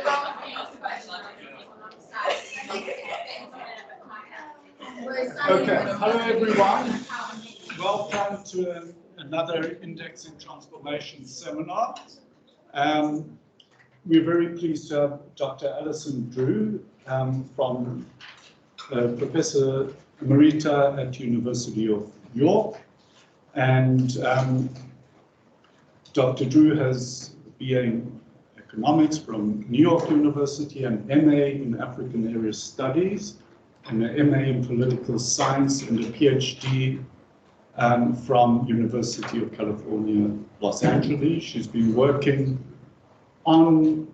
Okay, hello everyone. Welcome to another Index in Transformation seminar. We're very pleased to have Dr. Allison Drew from Professor Emerita at University of York. And Dr. Drew has BA in Economics from New York University and MA in African Area Studies, and an MA in Political Science and a PhD from University of California, Los Angeles. She's been working on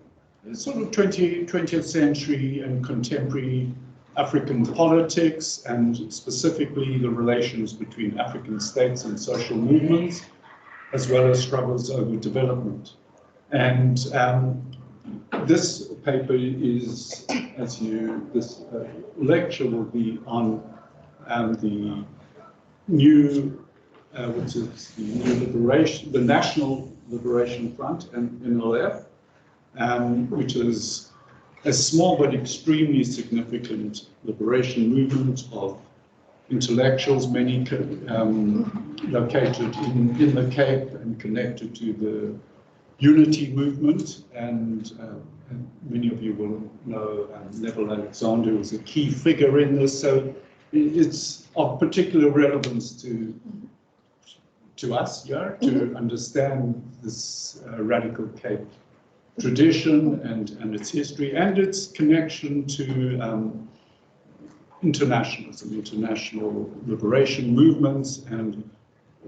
sort of 20th century and contemporary African politics, and specifically the relations between African states and social movements, as well as struggles over development. And this paper is, this lecture will be on the new, which is the new liberation, the National Liberation Front, and NLF, which is a small but extremely significant liberation movement of intellectuals, many located in the Cape and connected to the Unity movement, and many of you will know Neville Alexander was a key figure in this, so it's of particular relevance to us here to understand this radical Cape tradition and its history and its connection to internationalism, international liberation movements, and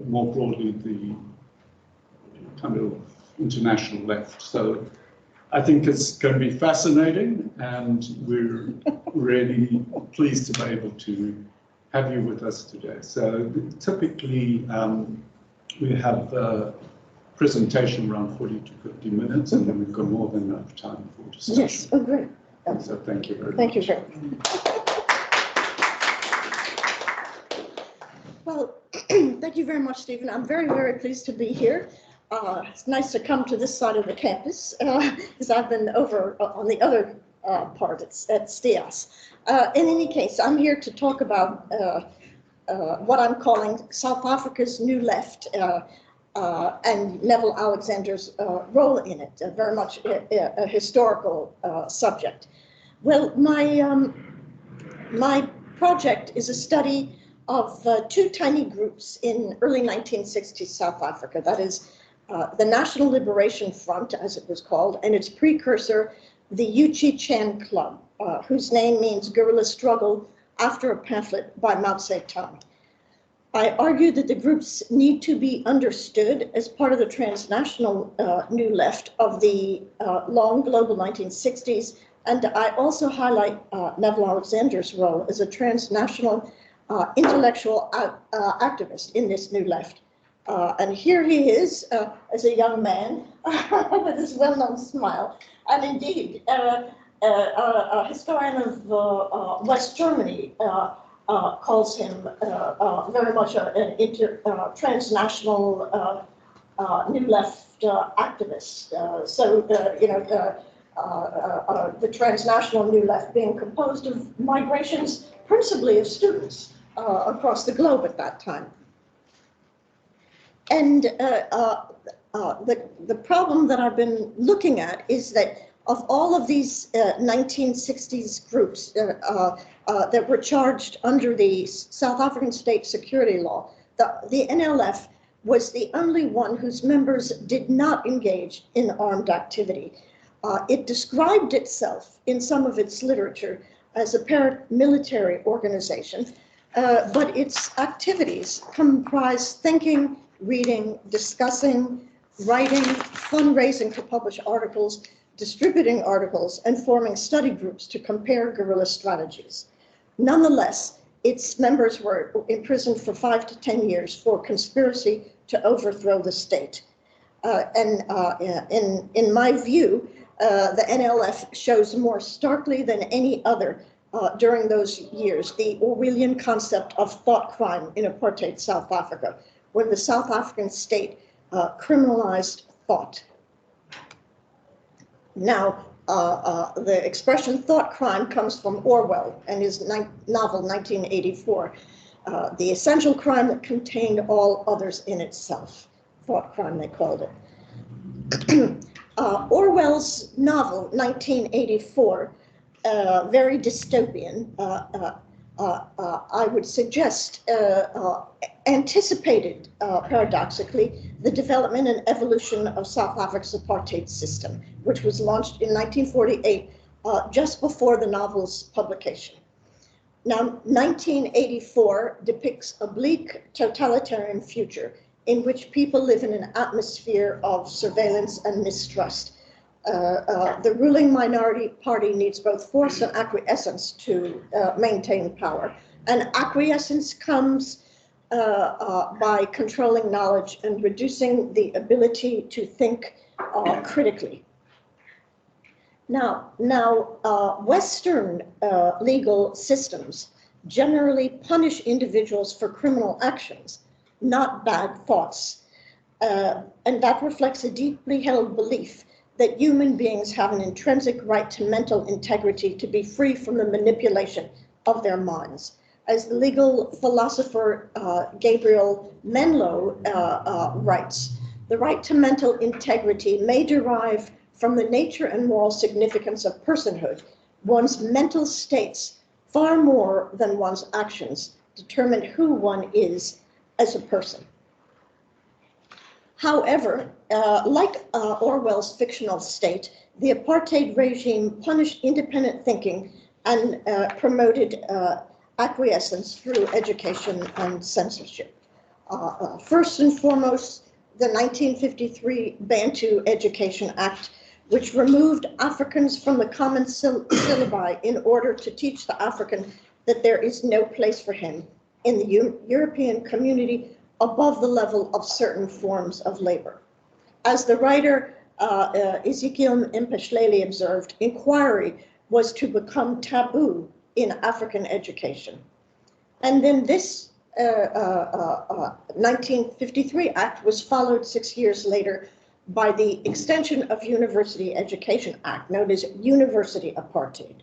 more broadly the kind of international left. So I think it's going to be fascinating, and we're really pleased to be able to have you with us today. So typically we have a presentation around 40 to 50 minutes, and then we've got more than enough time for discussion. Yes, oh great. So thank you very much. Thank you, sir. Well, thank you very much, Stephen. I'm very, very pleased to be here. It's nice to come to this side of the campus, because I've been over on the other part at STIAS. In any case, I'm here to talk about what I'm calling South Africa's New Left, and Neville Alexander's role in it, very much a historical subject. Well, my project is a study of two tiny groups in early 1960s South Africa. That is the National Liberation Front, as it was called, and its precursor, the Uchi Chan Club, whose name means guerrilla struggle after a pamphlet by Mao Zedong. I argue that the groups need to be understood as part of the transnational New Left of the long global 1960s, and I also highlight Neville Alexander's role as a transnational intellectual activist in this New Left. And here he is as a young man with his well-known smile, and indeed a historian of West Germany calls him very much an transnational New Left activist. The transnational New Left being composed of migrations principally of students across the globe at that time. And the problem that I've been looking at is that of all of these 1960s groups that were charged under the South African state security law, the NLF was the only one whose members did not engage in armed activity. It described itself in some of its literature as a paramilitary organization, but its activities comprise thinking, reading, discussing, writing, fundraising to publish articles, distributing articles, and forming study groups to compare guerrilla strategies. Nonetheless, its members were imprisoned for 5 to 10 years for conspiracy to overthrow the state. In my view, the NLF shows more starkly than any other during those years the Orwellian concept of thought crime in apartheid South Africa, when the South African state criminalized thought. Now, The expression thought crime comes from Orwell and his novel 1984, The Essential Crime That Contained All Others in Itself. Thought crime, they called it. Orwell's novel 1984, very dystopian, I would suggest, anticipated, paradoxically, the development and evolution of South Africa's apartheid system, which was launched in 1948, just before the novel's publication. Now, 1984 depicts a bleak totalitarian future in which people live in an atmosphere of surveillance and mistrust. The ruling minority party needs both force and acquiescence to maintain power. And acquiescence comes by controlling knowledge and reducing the ability to think critically. Now, Western legal systems generally punish individuals for criminal actions, not bad thoughts. And that reflects a deeply held belief that human beings have an intrinsic right to mental integrity, to be free from the manipulation of their minds. As the legal philosopher Gabriel Menlo writes, the right to mental integrity may derive from the nature and moral significance of personhood. One's mental states, far more than one's actions, determine who one is as a person. However, like Orwell's fictional state, the apartheid regime punished independent thinking and promoted acquiescence through education and censorship. First and foremost, the 1953 Bantu Education Act, which removed Africans from the common syllabi in order to teach the African that there is no place for him in the European community above the level of certain forms of labor. As the writer Ezekiel Mpeshleli observed, inquiry was to become taboo in African education. And then this 1953 Act was followed 6 years later by the Extension of University Education Act, known as University Apartheid.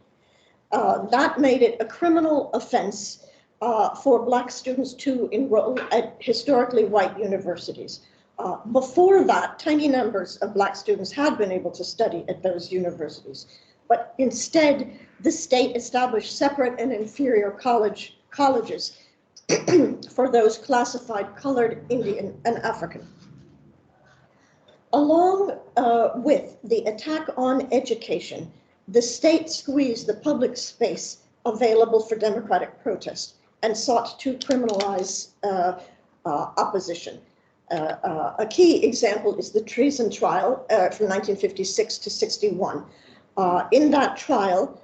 That made it a criminal offense for Black students to enroll at historically white universities. Before that, tiny numbers of Black students had been able to study at those universities. But instead, the state established separate and inferior colleges for those classified colored, Indian, and African. Along with the attack on education, the state squeezed the public space available for democratic protest and sought to criminalize opposition. A key example is the treason trial from 1956 to 61. In that trial,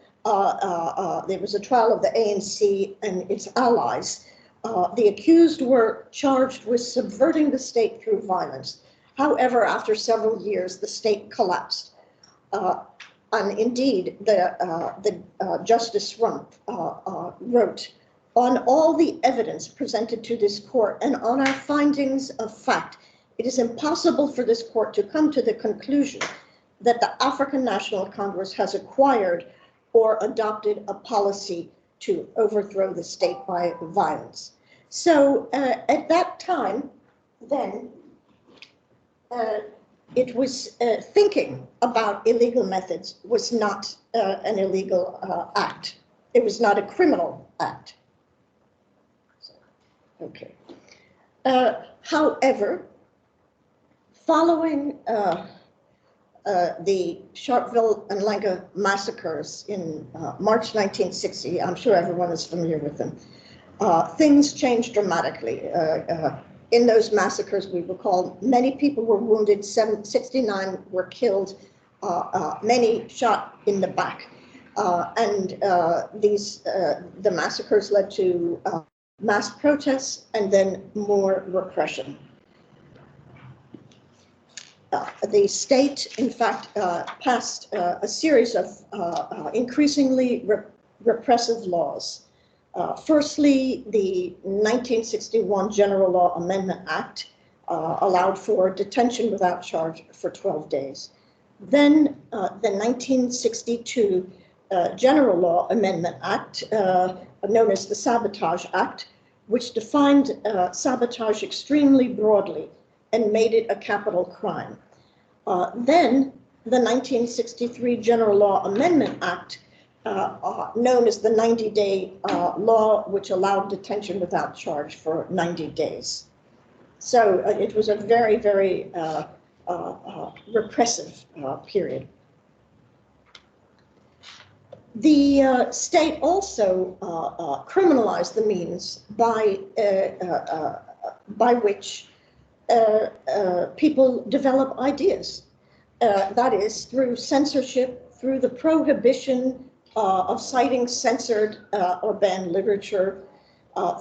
there was a trial of the ANC and its allies. The accused were charged with subverting the state through violence. However, after several years, the state collapsed. And indeed, the Justice Rump wrote, on all the evidence presented to this court and on our findings of fact, it is impossible for this court to come to the conclusion that the African National Congress has acquired or adopted a policy to overthrow the state by violence. So at that time, then, it was thinking about illegal methods was not an illegal act. It was not a criminal act. So, okay. However, following the Sharpeville and Lenga massacres in March 1960, I'm sure everyone is familiar with them, things changed dramatically. In those massacres, we recall, many people were wounded, 69 were killed, many shot in the back. The massacres led to mass protests and then more repression. The state, in fact, passed a series of increasingly repressive laws. Firstly, the 1961 General Law Amendment Act allowed for detention without charge for 12 days. Then the 1962 General Law Amendment Act, known as the Sabotage Act, which defined sabotage extremely broadly and made it a capital crime. Then the 1963 General Law Amendment Act, known as the 90-day law, which allowed detention without charge for 90 days. So it was a very, very repressive period. The state also criminalized the means by which people develop ideas. That is, through censorship, through the prohibition of citing censored or banned literature,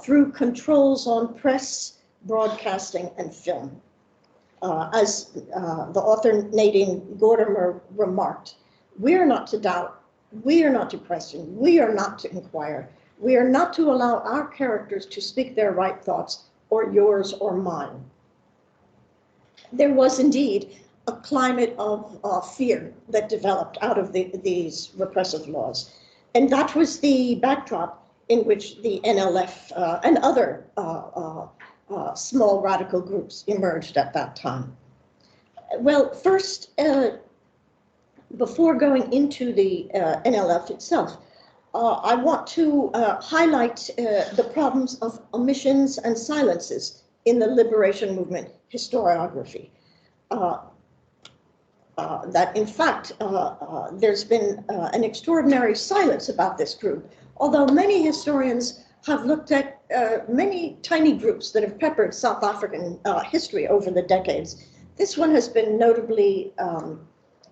through controls on press, broadcasting, and film. As the author Nadine Gordimer remarked, we are not to doubt, we are not to question, we are not to inquire, we are not to allow our characters to speak their right thoughts, or yours or mine. There was indeed a climate of fear that developed out of these repressive laws. And that was the backdrop in which the NLF and other small radical groups emerged at that time. Well, first, before going into the NLF itself, I want to highlight the problems of omissions and silences in the liberation movement historiography. That in fact, there's been an extraordinary silence about this group, although many historians have looked at many tiny groups that have peppered South African history over the decades. This one has been notably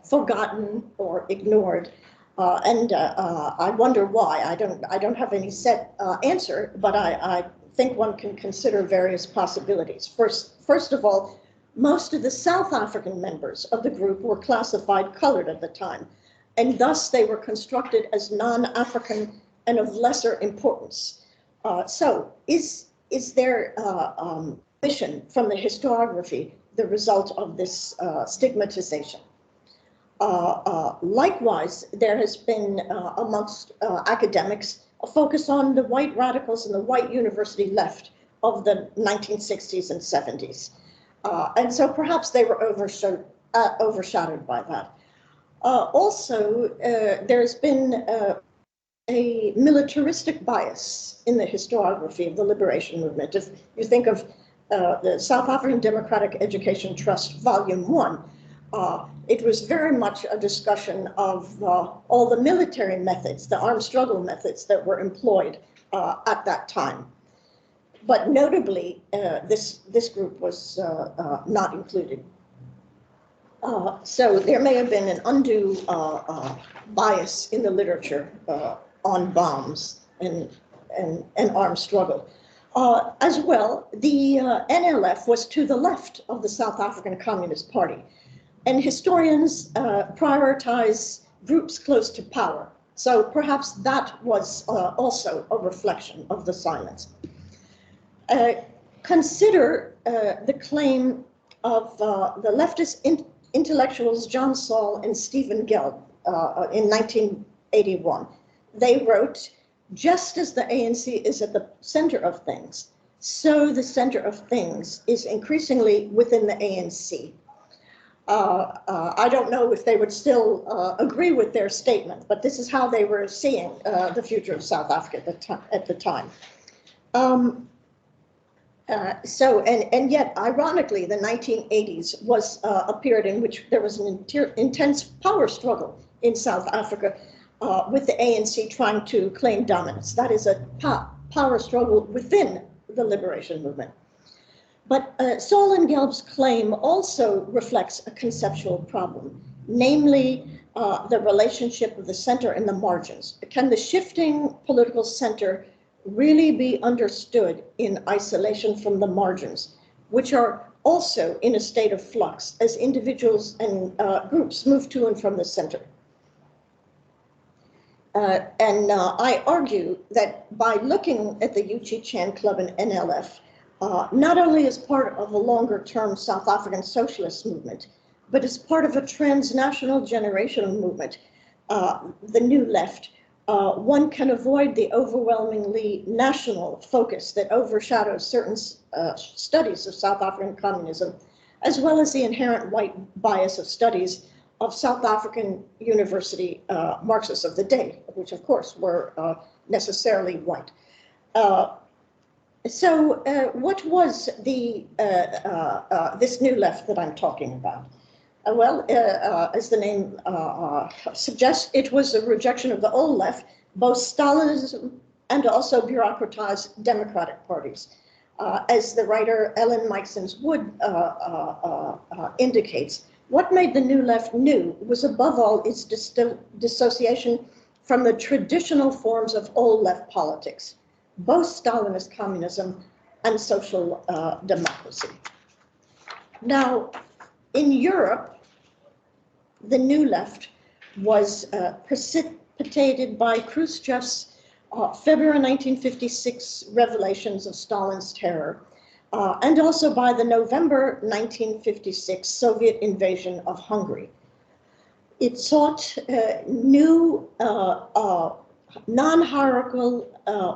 forgotten or ignored, and I wonder why. I don't have any set answer, but I think one can consider various possibilities. First of all, most of the South African members of the group were classified colored at the time, and thus they were constructed as non-African and of lesser importance. So is their mission from the historiography the result of this stigmatization? Likewise, there has been amongst academics a focus on the white radicals and the white university left of the 1960s and 70s. And so perhaps they were overshadowed by that. Also, there's been a militaristic bias in the historiography of the liberation movement. If you think of the South African Democratic Education Trust, Volume 1, it was very much a discussion of all the military methods, the armed struggle methods that were employed at that time. But notably, this group was not included. So there may have been an undue bias in the literature on bombs and armed struggle. As well, the NLF was to the left of the South African Communist Party, and historians prioritize groups close to power. So perhaps that was also a reflection of the silence. Consider the claim of the leftist intellectuals John Saul and Stephen Gelb in 1981. They wrote, "Just as the ANC is at the center of things, so the center of things is increasingly within the ANC." I don't know if they would still agree with their statement, but this is how they were seeing the future of South Africa at the time. And yet, ironically, the 1980s was a period in which there was an intense power struggle in South Africa with the ANC trying to claim dominance. That is a power struggle within the liberation movement. But Saul and Gelb's claim also reflects a conceptual problem, namely the relationship of the center and the margins. Can the shifting political center really be understood in isolation from the margins, which are also in a state of flux as individuals and groups move to and from the center? I argue that by looking at the Uchi Chan Club and NLF, not only as part of a longer-term South African socialist movement, but as part of a transnational generational movement, the New Left, one can avoid the overwhelmingly national focus that overshadows certain studies of South African communism, as well as the inherent white bias of studies of South African University Marxists of the day, which of course were necessarily white. So what was this New Left that I'm talking about? As the name suggests, it was a rejection of the old left, both Stalinism and also bureaucratized democratic parties. As the writer Ellen Meiksins Wood indicates, what made the New Left new was above all its dissociation from the traditional forms of old left politics, both Stalinist communism and social democracy. Now, in Europe, the New Left was precipitated by Khrushchev's February 1956 revelations of Stalin's terror, and also by the November 1956 Soviet invasion of Hungary. It sought new non-hierarchical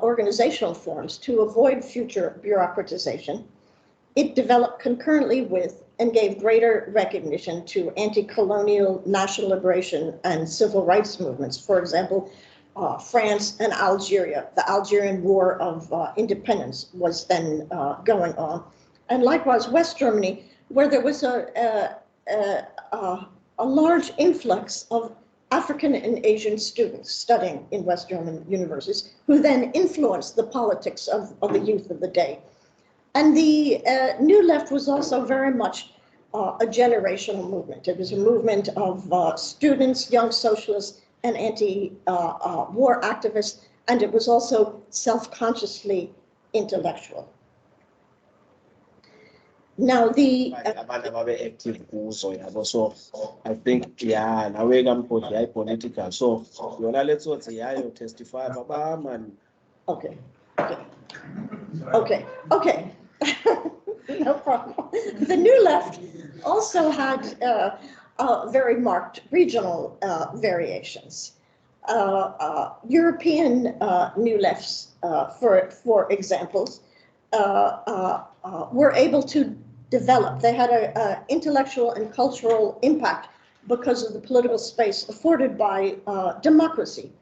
organizational forms to avoid future bureaucratization. It developed concurrently with and gave greater recognition to anti-colonial, national liberation, and civil rights movements. For example, France and Algeria. The Algerian War of Independence was then going on. And likewise, West Germany, where there was a large influx of African and Asian students studying in West German universities, who then influenced the politics of the youth of the day. And the New Left was also very much a generational movement. It was a movement of students, young socialists, and anti-war activists, and it was also self-consciously intellectual. Now the active so I think now we can put political. So let's testify man. Okay. No problem. The New Left also had very marked regional variations. European New Lefts, for examples, were able to develop. They had an intellectual and cultural impact because of the political space afforded by democracy.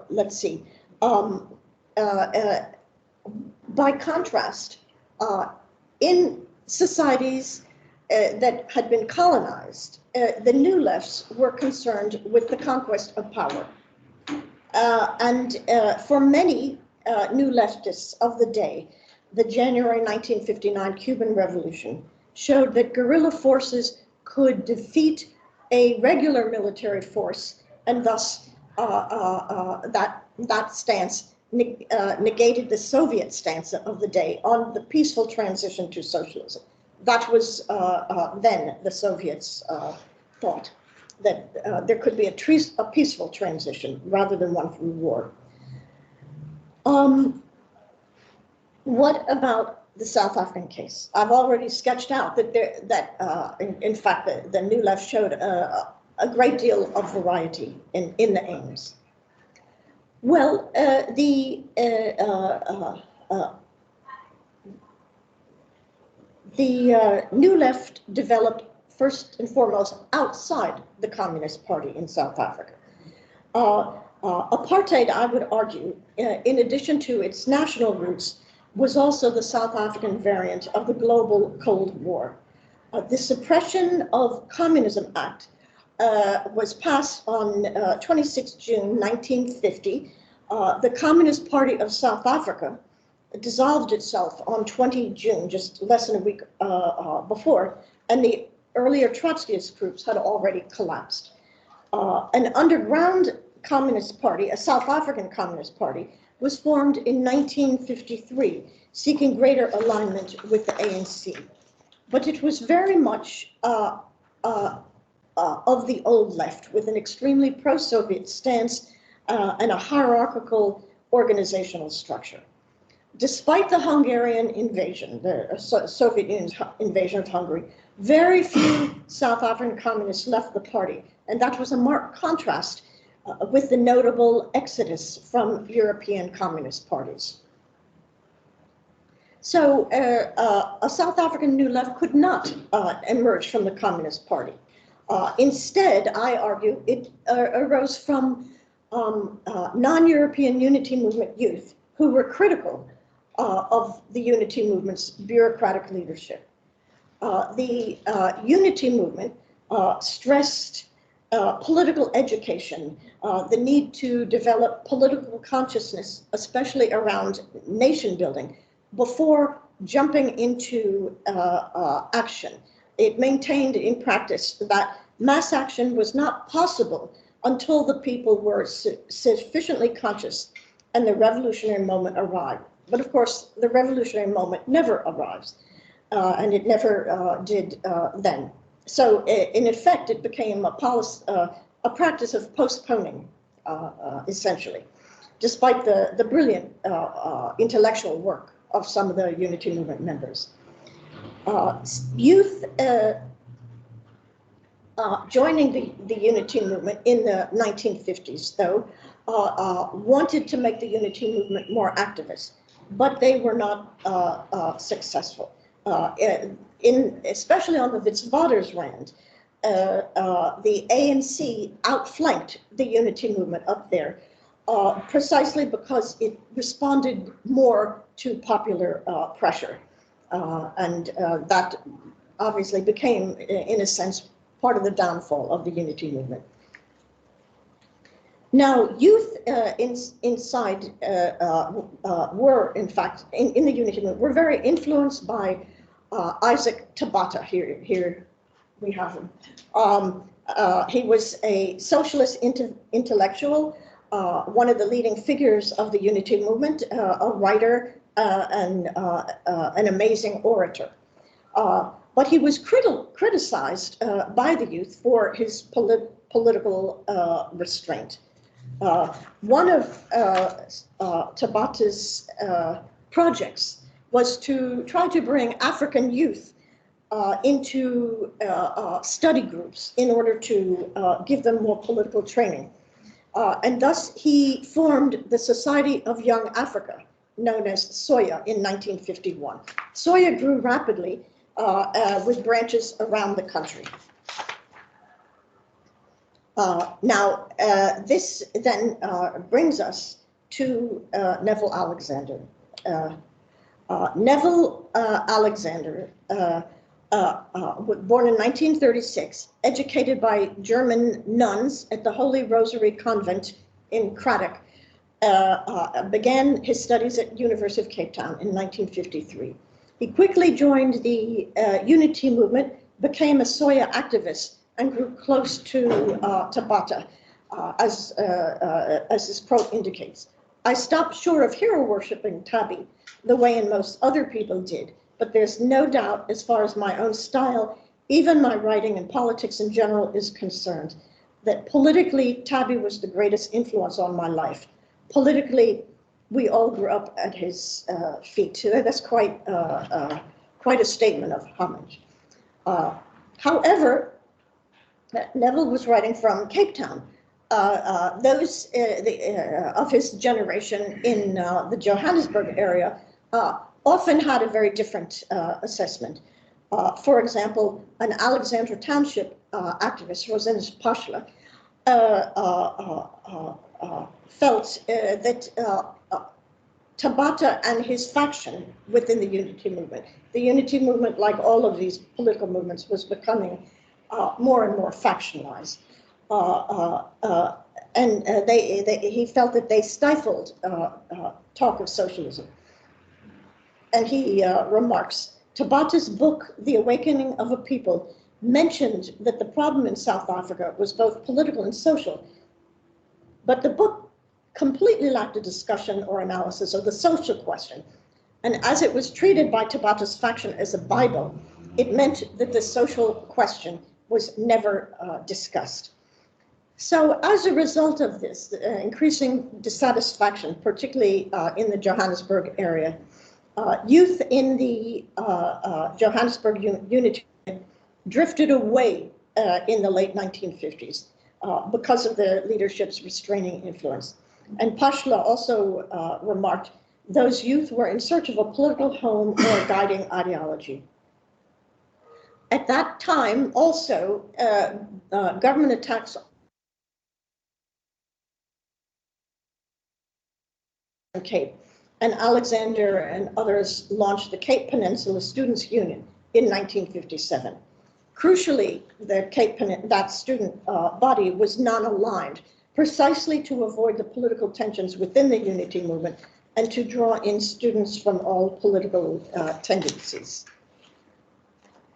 Let's see. By contrast, in societies that had been colonized, the New Lefts were concerned with the conquest of power. For many New Leftists of the day, the January 1959 Cuban Revolution showed that guerrilla forces could defeat a regular military force, and thus that stance negated the Soviet stance of the day on the peaceful transition to socialism. That was then the Soviets thought that there could be a peaceful transition rather than one through war. What about the South African case? I've already sketched out that in fact the New Left showed a great deal of variety in the aims. Well, the New Left developed first and foremost outside the Communist Party in South Africa. Apartheid, I would argue, in addition to its national roots, was also the South African variant of the global Cold War. The Suppression of Communism Act was passed on 26 June 1950. The Communist Party of South Africa dissolved itself on 20 June, just less than a week before, and the earlier Trotskyist groups had already collapsed. An underground Communist Party, a South African Communist Party, was formed in 1953, seeking greater alignment with the ANC. But it was very much of the old left, with an extremely pro-Soviet stance and a hierarchical organizational structure. despite the Hungarian invasion, the Soviet Union's invasion of Hungary, very few South African communists left the party. And that was a marked contrast with the notable exodus from European communist parties. So a South African New Left could not emerge from the Communist Party. Instead, I argue, it arose from non-European unity movement youth who were critical of the unity movement's bureaucratic leadership. The unity movement stressed political education, the need to develop political consciousness, especially around nation building, before jumping into action. It maintained in practice that mass action was not possible until the people were sufficiently conscious and the revolutionary moment arrived. But of course, the revolutionary moment never arrives, and it never did then. So in effect, it became a practice of postponing, essentially, despite the brilliant intellectual work of some of the unity movement members. Youth joining the unity movement in the 1950s, though, wanted to make the unity movement more activist, but they were not successful. Especially on the Witwatersrand, the ANC outflanked the unity movement up there, precisely because it responded more to popular pressure. And that obviously became, in a sense, part of the downfall of the unity movement. Now, youth inside were, in fact, in the unity movement, were very influenced by Isaac Tabata. Here we have him. He was a socialist intellectual, one of the leading figures of the unity movement, a writer and an amazing orator. But he was criticized by the youth for his political restraint. One of Tabata's projects was to try to bring African youth into study groups in order to give them more political training. And thus he formed the Society of Young Africa, known as SOYA, in 1951. SOYA grew rapidly with branches around the country. Now, this then brings us to Neville Alexander. Neville Alexander, born in 1936, educated by German nuns at the Holy Rosary Convent in Cradock, began his studies at University of Cape Town in 1953. He quickly joined the unity movement, became a Soya activist, and grew close to Tabata, as his quote indicates. I stopped short of hero worshiping Tabi the way in most other people did, but there's no doubt as far as my own style, even my writing and politics in general is concerned, that politically Tabi was the greatest influence on my life. Politically, we all grew up at his feet. So that's quite a statement of homage. However, Neville was writing from Cape Town. Those of his generation in the Johannesburg area often had a very different assessment. For example, an Alexandra Township activist, Rosina Pashla, felt that Tabata and his faction within the unity movement, like all of these political movements, was becoming more and more factionalized. And he felt that they stifled talk of socialism. And he remarks, Tabata's book, The Awakening of a People, mentioned that the problem in South Africa was both political and social, but the book completely lacked a discussion or analysis of the social question. And as it was treated by Tabata's faction as a Bible, it meant that the social question was never discussed. So as a result of this, increasing dissatisfaction, particularly in the Johannesburg area, youth in the Johannesburg unity drifted away in the late 1950s because of the leadership's restraining influence. And Pashla also remarked, those youth were in search of a political home or a guiding ideology. At that time, also, government attacks on Cape, and Alexander and others launched the Cape Peninsula Students' Union in 1957. Crucially, that student body was non-aligned, precisely to avoid the political tensions within the unity movement and to draw in students from all political tendencies.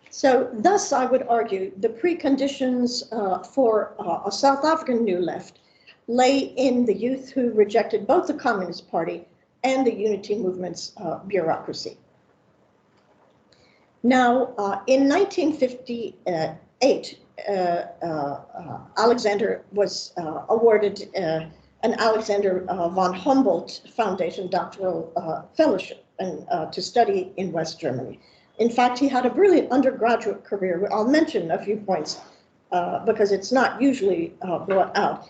So thus, I would argue, the preconditions for a South African New Left lay in the youth who rejected both the Communist Party and the unity movement's bureaucracy. Now, in 1958, Alexander was awarded an Alexander von Humboldt Foundation doctoral fellowship and to study in West Germany. In fact, he had a brilliant undergraduate career. I'll mention a few points because it's not usually brought out.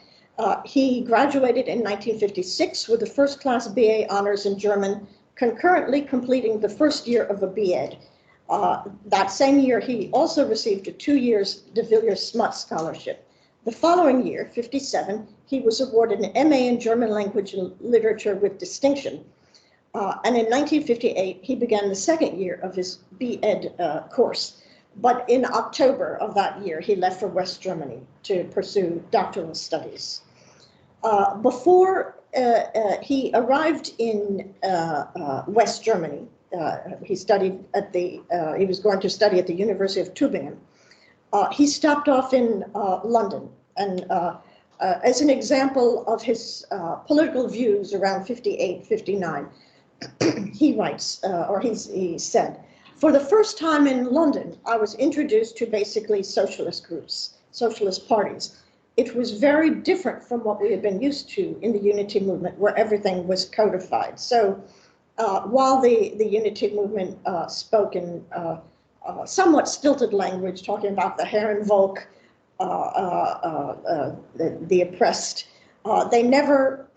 He graduated in 1956 with a first-class BA honors in German, concurrently completing the first year of a B.Ed. That same year, he also received a 2 years de Villiers-Smuts scholarship. The following year, 57, he was awarded an MA in German language and literature with distinction. And in 1958, he began the second year of his B.Ed course. But in October of that year, he left for West Germany to pursue doctoral studies. Before he arrived in West Germany, he studied at he was going to study at the University of Tübingen. He stopped off in London, and as an example of his political views around 58, 59, he writes, he said, for the first time in London, I was introduced to basically socialist groups, socialist parties. It was very different from what we had been used to in the unity movement, where everything was codified. So while the unity movement spoke in somewhat stilted language, talking about the Herrenvolk, the oppressed, they never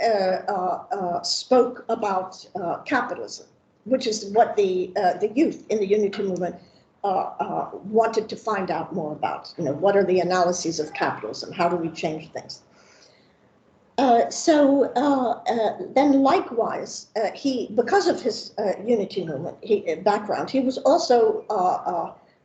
spoke about capitalism, which is what the youth in the unity movement wanted to find out more about. You know, what are the analyses of capitalism? How do we change things? Then likewise, because of his unity movement background, he was also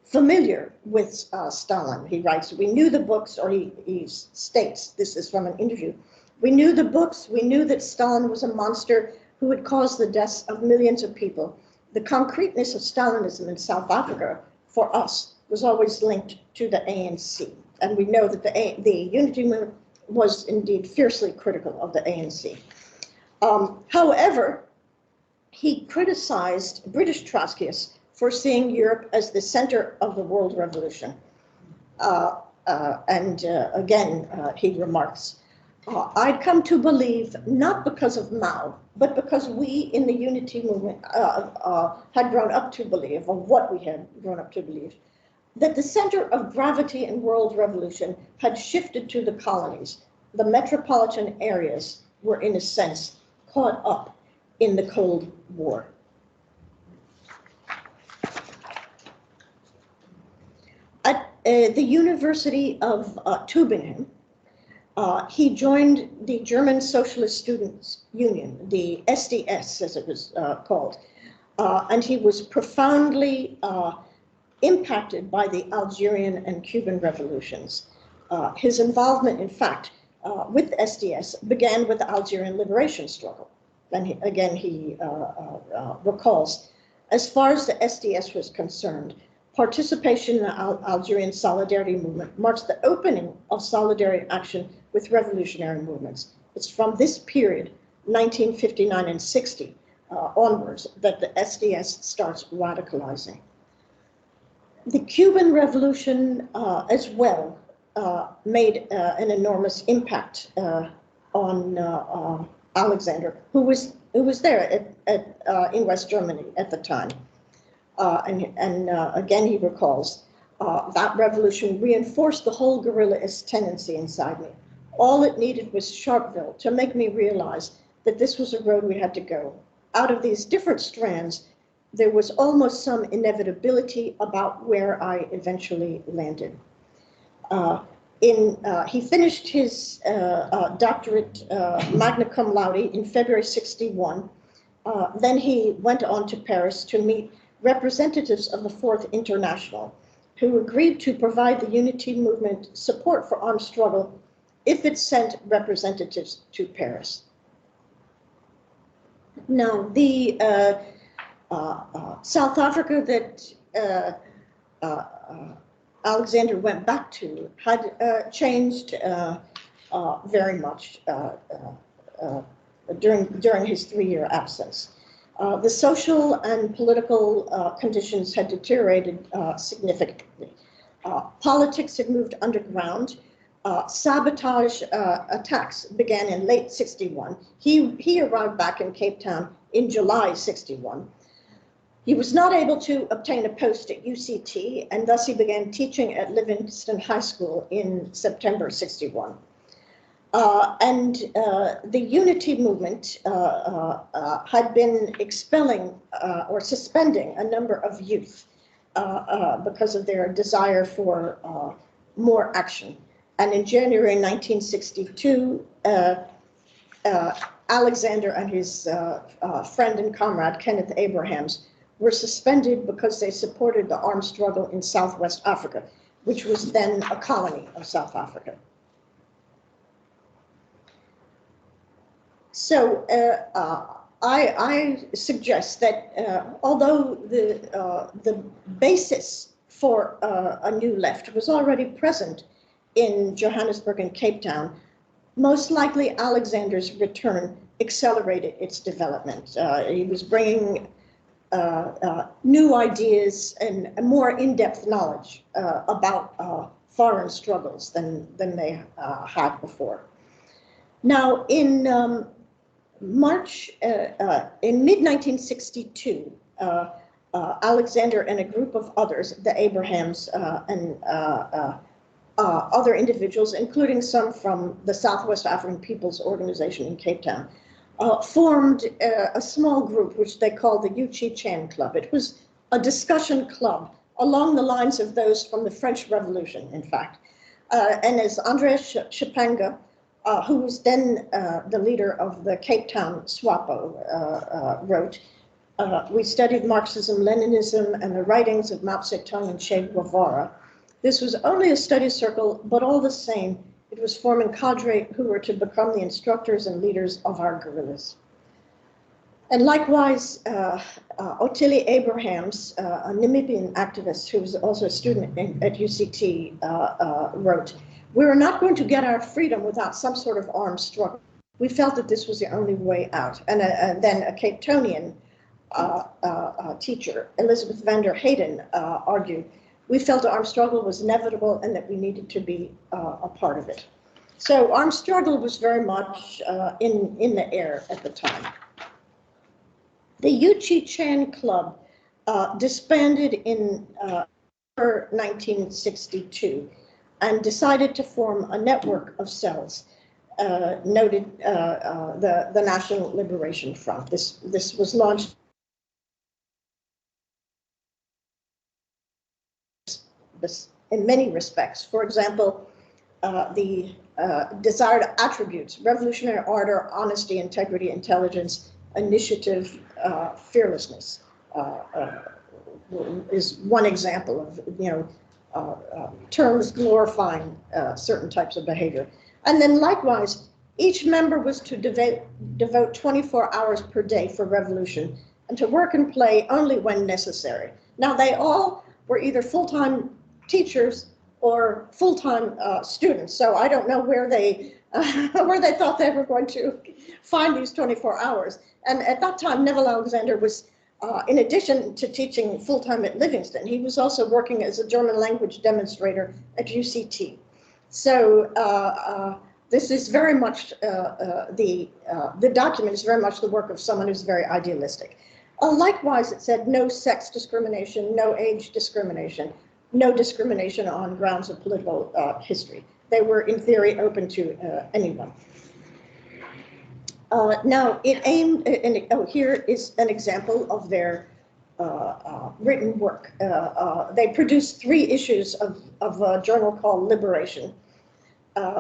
familiar with Stalin. He writes, we knew the books, or he states, this is from an interview, we knew the books, we knew that Stalin was a monster who would cause the deaths of millions of people. The concreteness of Stalinism in South Africa, for us, was always linked to the ANC. And we know that the unity movement was indeed fiercely critical of the ANC. However, he criticized British Trotskyists for seeing Europe as the center of the world revolution. Again, he remarks, I'd come to believe, not because of Mao, but because we in the unity movement had grown up to believe, or what we had grown up to believe, that the center of gravity in world revolution had shifted to the colonies. The metropolitan areas were, in a sense, caught up in the Cold War. At the University of Tübingen, he joined the German Socialist Students' Union, the SDS, as it was called, and he was profoundly impacted by the Algerian and Cuban revolutions. His involvement, in fact, with SDS began with the Algerian liberation struggle. And he recalls, as far as the SDS was concerned, participation in the Algerian solidarity movement marks the opening of solidarity action with revolutionary movements. It's from this period, 1959 and 60, onwards, that the SDS starts radicalizing. The Cuban Revolution as well made an enormous impact on Alexander, who was there in West Germany at the time. Again, he recalls, that revolution reinforced the whole guerrillaist tendency inside me. All it needed was Sharpeville to make me realize that this was a road we had to go. Out of these different strands, there was almost some inevitability about where I eventually landed. He finished his doctorate magna cum laude in February '61. Then he went on to Paris to meet representatives of the Fourth International, who agreed to provide the unity movement support for armed struggle if it sent representatives to Paris. Now, the South Africa that Alexander went back to had changed very much during his 3-year absence. The social and political conditions had deteriorated significantly. Politics had moved underground. Sabotage attacks began in late '61. He arrived back in Cape Town in July '61. He was not able to obtain a post at UCT, and thus he began teaching at Livingston High School in September '61. The unity movement had been expelling or suspending a number of youth because of their desire for more action. And in January 1962, Alexander and his friend and comrade, Kenneth Abrahams, were suspended because they supported the armed struggle in Southwest Africa, which was then a colony of South Africa. So I suggest that although the basis for a new left was already present in Johannesburg and Cape Town, most likely Alexander's return accelerated its development. He was bringing new ideas and more in-depth knowledge about foreign struggles than they had before. Now, in mid-1962, Alexander and a group of others, the Abrahams and other individuals, including some from the Southwest African People's Organization in Cape Town, formed a small group which they called the Uchi Chan Club. It was a discussion club along the lines of those from the French Revolution, in fact. And as Andreas Chipanga, who was then the leader of the Cape Town SWAPO, wrote, we studied Marxism, Leninism, and the writings of Mao Zedong and Che Guevara. This was only a study circle, but all the same, it was forming cadre who were to become the instructors and leaders of our guerrillas. And likewise, Otili Abrahams, a Namibian activist who was also a student at UCT, wrote, we were not going to get our freedom without some sort of armed struggle. We felt that this was the only way out. And then a Cape Townian teacher, Elizabeth van der Hayden, argued, we felt armed struggle was inevitable and that we needed to be a part of it. So armed struggle was very much in the air at the time. The Uchi Chan Club disbanded in 1962 and decided to form a network of cells, noted the National Liberation Front. This was launched in many respects. For example, the desired attributes, revolutionary ardor, honesty, integrity, intelligence, initiative, fearlessness is one example of, terms glorifying certain types of behavior. And then likewise, each member was to devote 24 hours per day for revolution and to work and play only when necessary. Now, they all were either full-time teachers or full-time students, so I don't know where they thought they were going to find these 24 hours. And at that time, Neville Alexander was, in addition to teaching full-time at Livingston, he was also working as a German language demonstrator at UCT. So this is very much, the document is very much the work of someone who's very idealistic. Likewise, it said no sex discrimination, no age discrimination, no discrimination on grounds of political history. They were, in theory, open to anyone. Now, it aimed, here is an example of their written work. They produced 3 issues of a journal called Liberation,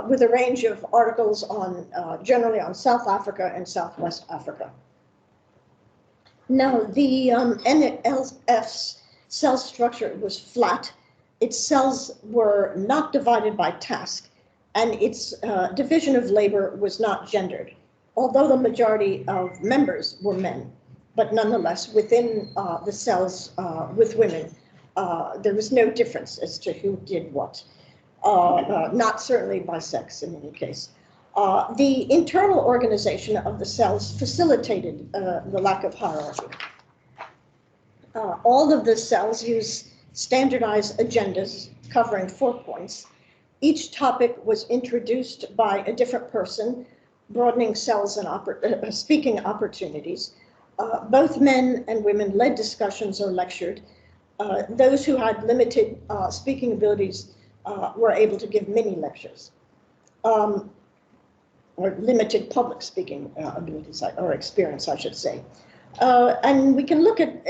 with a range of articles on, generally on South Africa and Southwest Africa. Now, the NLF's cell structure was flat. Its cells were not divided by task, and its division of labor was not gendered, although the majority of members were men. But nonetheless, within the cells with women, there was no difference as to who did what, not certainly by sex in any case. The internal organization of the cells facilitated the lack of hierarchy. All of the cells use standardized agendas covering 4 points. Each topic was introduced by a different person, broadening cells and speaking opportunities. Both men and women led discussions or lectured. Those who had limited speaking abilities were able to give mini lectures, or limited public speaking abilities or experience, I should say. And we can look at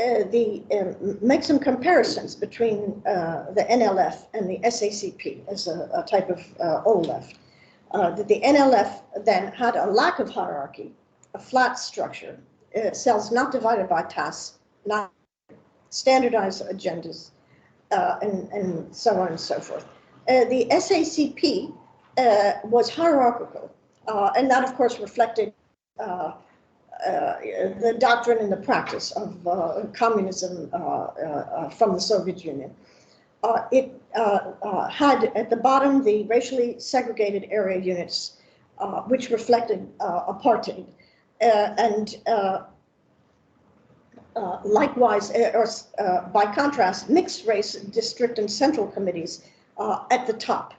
make some comparisons between the NLF and the SACP as a type of OLF. That the NLF then had a lack of hierarchy, a flat structure, cells not divided by tasks, not standardized agendas, and so on and so forth. The SACP was hierarchical, and that, of course, reflected the doctrine and the practice of communism from the Soviet Union. It had at the bottom the racially segregated area units, which reflected apartheid, and likewise, by contrast, mixed race district and central committees at the top.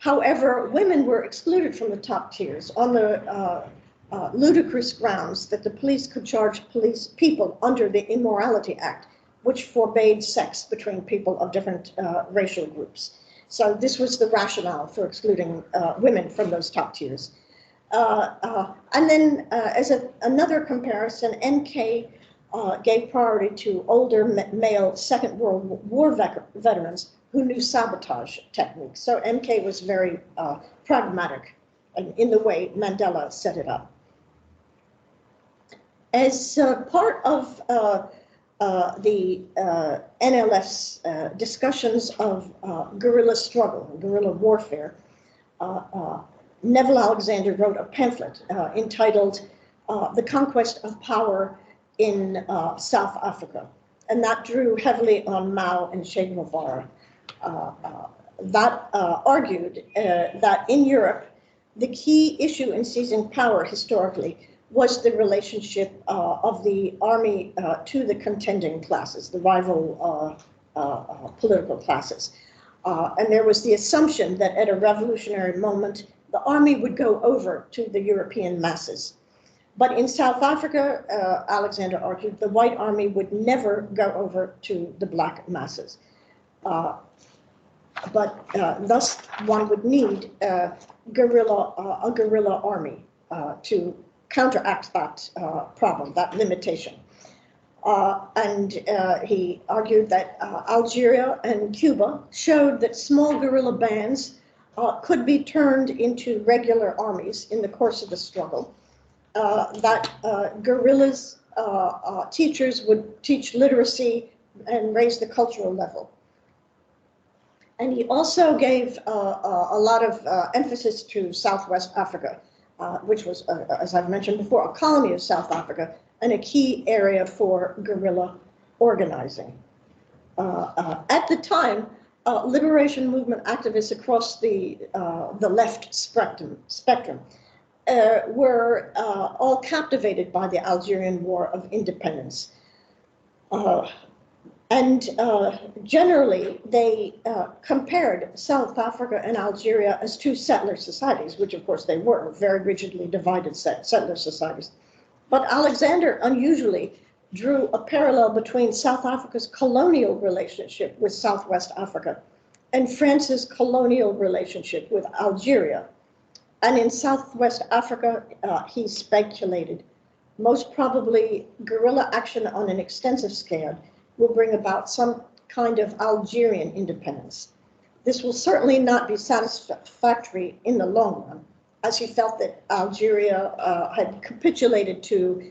However, women were excluded from the top tiers on the ludicrous grounds that the police could charge people under the Immorality Act, which forbade sex between people of different racial groups. So this was the rationale for excluding women from those top tiers. And then as another comparison, NK gave priority to older male Second World War veterans who knew sabotage techniques. So MK was very pragmatic in the way Mandela set it up. As part of the NLF's discussions of guerrilla struggle, guerrilla warfare, Neville Alexander wrote a pamphlet entitled The Conquest of Power in South Africa, and that drew heavily on Mao and Che Guevara. That argued that in Europe, the key issue in seizing power historically was the relationship of the army to the contending classes, the rival political classes. And there was the assumption that at a revolutionary moment, the army would go over to the European masses. But in South Africa, Alexander argued, the white army would never go over to the black masses. But thus one would need a guerrilla army to counteract that problem, that limitation. And he argued that Algeria and Cuba showed that small guerrilla bands could be turned into regular armies in the course of the struggle, that guerrillas teachers would teach literacy and raise the cultural level. And he also gave a lot of emphasis to Southwest Africa, which was, as I've mentioned before, a colony of South Africa and a key area for guerrilla organizing. At the time, liberation movement activists across the left spectrum were all captivated by the Algerian War of Independence. And generally, they compared South Africa and Algeria as two settler societies, which of course they were, very rigidly divided settler societies. But Alexander unusually drew a parallel between South Africa's colonial relationship with Southwest Africa and France's colonial relationship with Algeria. And in Southwest Africa, he speculated, most probably guerrilla action on an extensive scale will bring about some kind of Algerian independence. This will certainly not be satisfactory in the long run, as he felt that Algeria had capitulated to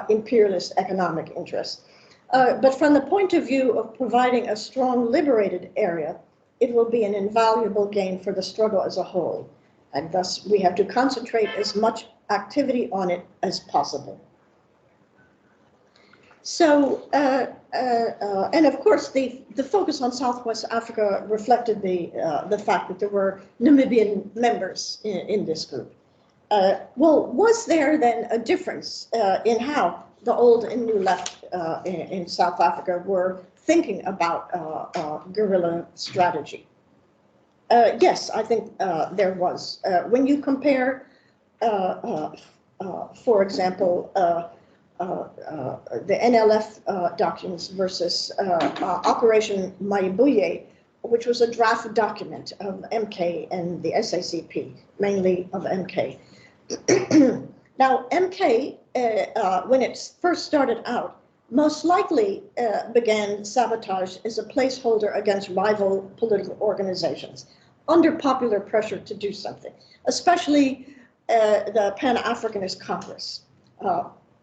imperialist economic interests. But from the point of view of providing a strong liberated area, it will be an invaluable gain for the struggle as a whole. And thus we have to concentrate as much activity on it as possible. So, and of course, the focus on Southwest Africa reflected the fact that there were Namibian members in this group. Well, was there then a difference in how the old and new left in South Africa were thinking about guerrilla strategy? Yes, I think there was. When you compare, for example, the NLF documents versus Operation Mayibuye, which was a draft document of MK and the SACP, mainly of MK. Now, MK, when it first started out, most likely began sabotage as a placeholder against rival political organizations under popular pressure to do something, especially the Pan-Africanist Congress.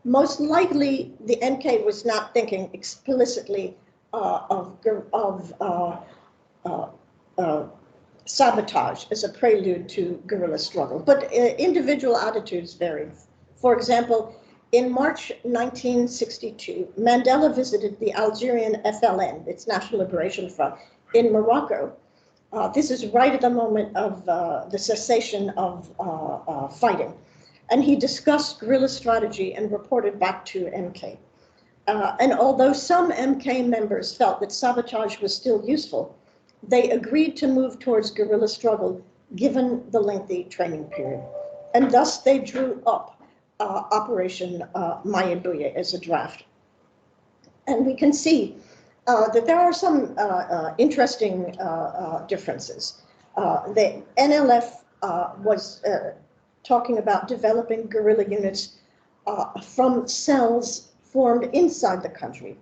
Most likely, the MK was not thinking explicitly of sabotage as a prelude to guerrilla struggle, but individual attitudes varied. For example, in March 1962, Mandela visited the Algerian FLN, its National Liberation Front, in Morocco. This is right at the moment of the cessation of fighting. And he discussed guerrilla strategy and reported back to MK. And although some MK members felt that sabotage was still useful, they agreed to move towards guerrilla struggle given the lengthy training period. And thus they drew up Operation Mayibuye as a draft. And we can see that there are some interesting differences. The NLF was talking about developing guerrilla units from cells formed inside the country,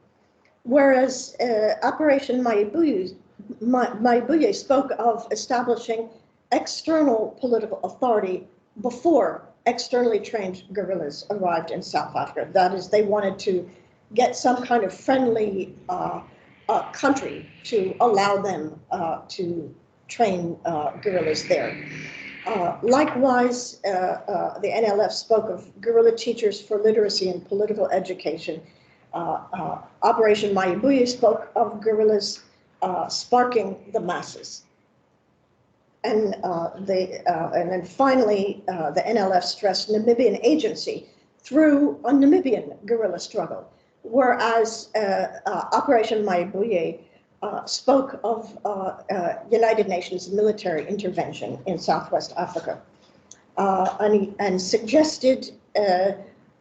whereas Operation Mayibuye spoke of establishing external political authority before externally trained guerrillas arrived in South Africa. That is, they wanted to get some kind of friendly country to allow them to train guerrillas there. Likewise, the NLF spoke of guerrilla teachers for literacy and political education. Operation Mayibuye spoke of guerrillas sparking the masses. And then finally, the NLF stressed Namibian agency through a Namibian guerrilla struggle, whereas Operation Mayibuye spoke of United Nations military intervention in Southwest Africa, and suggested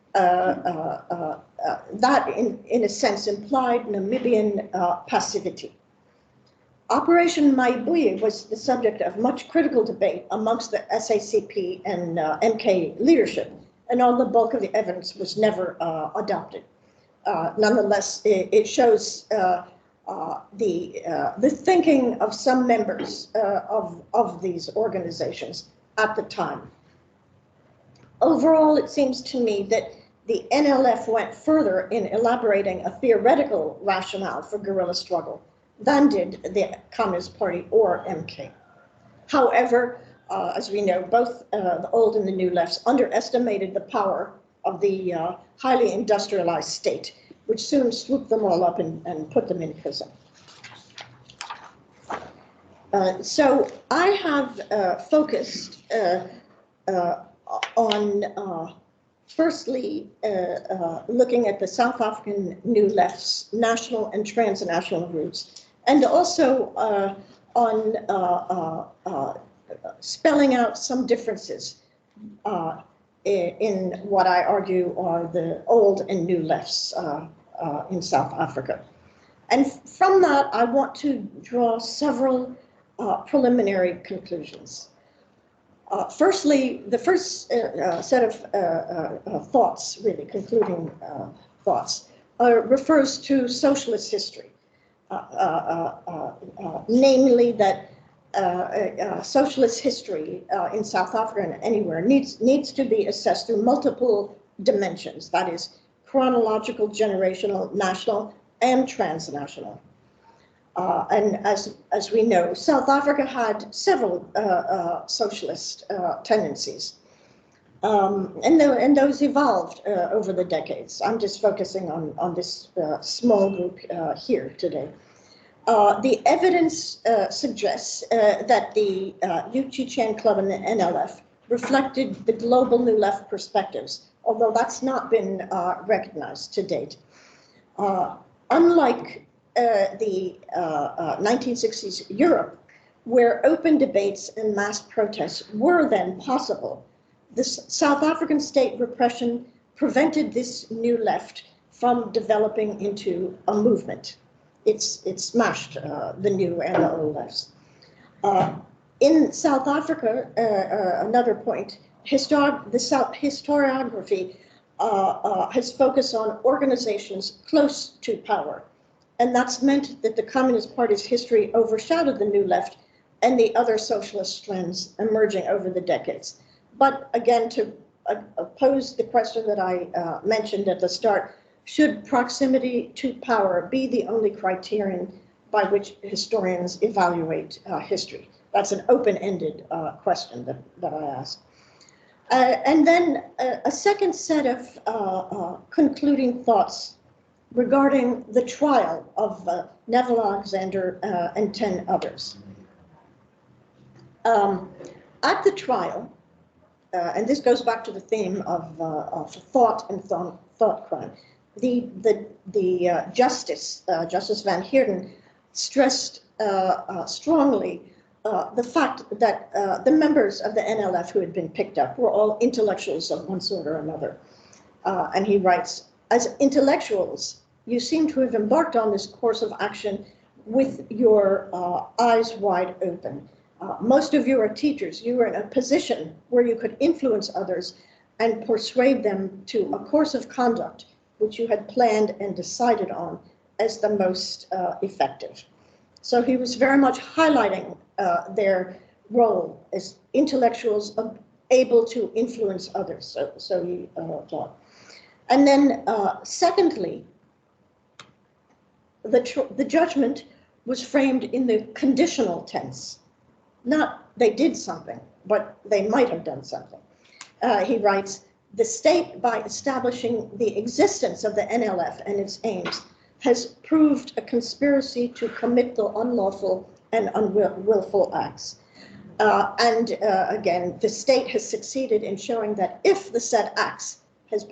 that in a sense implied Namibian passivity. Operation Mayibuye was the subject of much critical debate amongst the SACP and MK leadership, and all the bulk of the evidence was never adopted. Nonetheless, it shows the thinking of some members of these organizations at the time. Overall, it seems to me that the NLF went further in elaborating a theoretical rationale for guerrilla struggle than did the Communist Party or MK. However, as we know, both the old and the new lefts underestimated the power of the highly industrialized state, which soon swooped them all up and put them in prison. So I have focused on firstly, looking at the South African New Left's national and transnational roots, and also on spelling out some differences in what I argue are the old and new lefts in South Africa. And from that, I want to draw several preliminary conclusions. Firstly, the first set of thoughts, really concluding thoughts, refers to socialist history, namely that socialist history in South Africa and anywhere needs to be assessed through multiple dimensions, that is, chronological, generational, national, and transnational. And as we know, South Africa had several socialist tendencies, and those evolved over the decades. I'm just focusing on this small group here today. The evidence suggests that the Yuchi-Chan Club and the NLF reflected the global New Left perspectives, although that's not been recognized to date. Unlike the 1960s Europe, where open debates and mass protests were then possible, the South African state repression prevented this new left from developing into a movement. It smashed the new and the old lefts. In South Africa, another point, the historiography has focused on organizations close to power. And that's meant that the Communist Party's history overshadowed the New Left and the other socialist trends emerging over the decades. But again, to pose the question that I mentioned at the start, should proximity to power be the only criterion by which historians evaluate history? That's an open-ended question that I ask. And then a second set of concluding thoughts regarding the trial of Neville Alexander and 10 others. At the trial, and this goes back to the theme of thought and thought crime, the Justice Van Heerden, stressed strongly the fact that the members of the NLF who had been picked up were all intellectuals of one sort or another. And he writes, as intellectuals, you seem to have embarked on this course of action with your eyes wide open. Most of you are teachers. You were in a position where you could influence others and persuade them to a course of conduct which you had planned and decided on as the most effective. So he was very much highlighting their role as intellectuals able to influence others. So he thought. And then secondly, the judgment was framed in the conditional tense. Not they did something, but they might have done something. He writes, the state, by establishing the existence of the NLF and its aims, has proved a conspiracy to commit the unlawful and unwillful acts. Again, the state has succeeded in showing that if the said acts had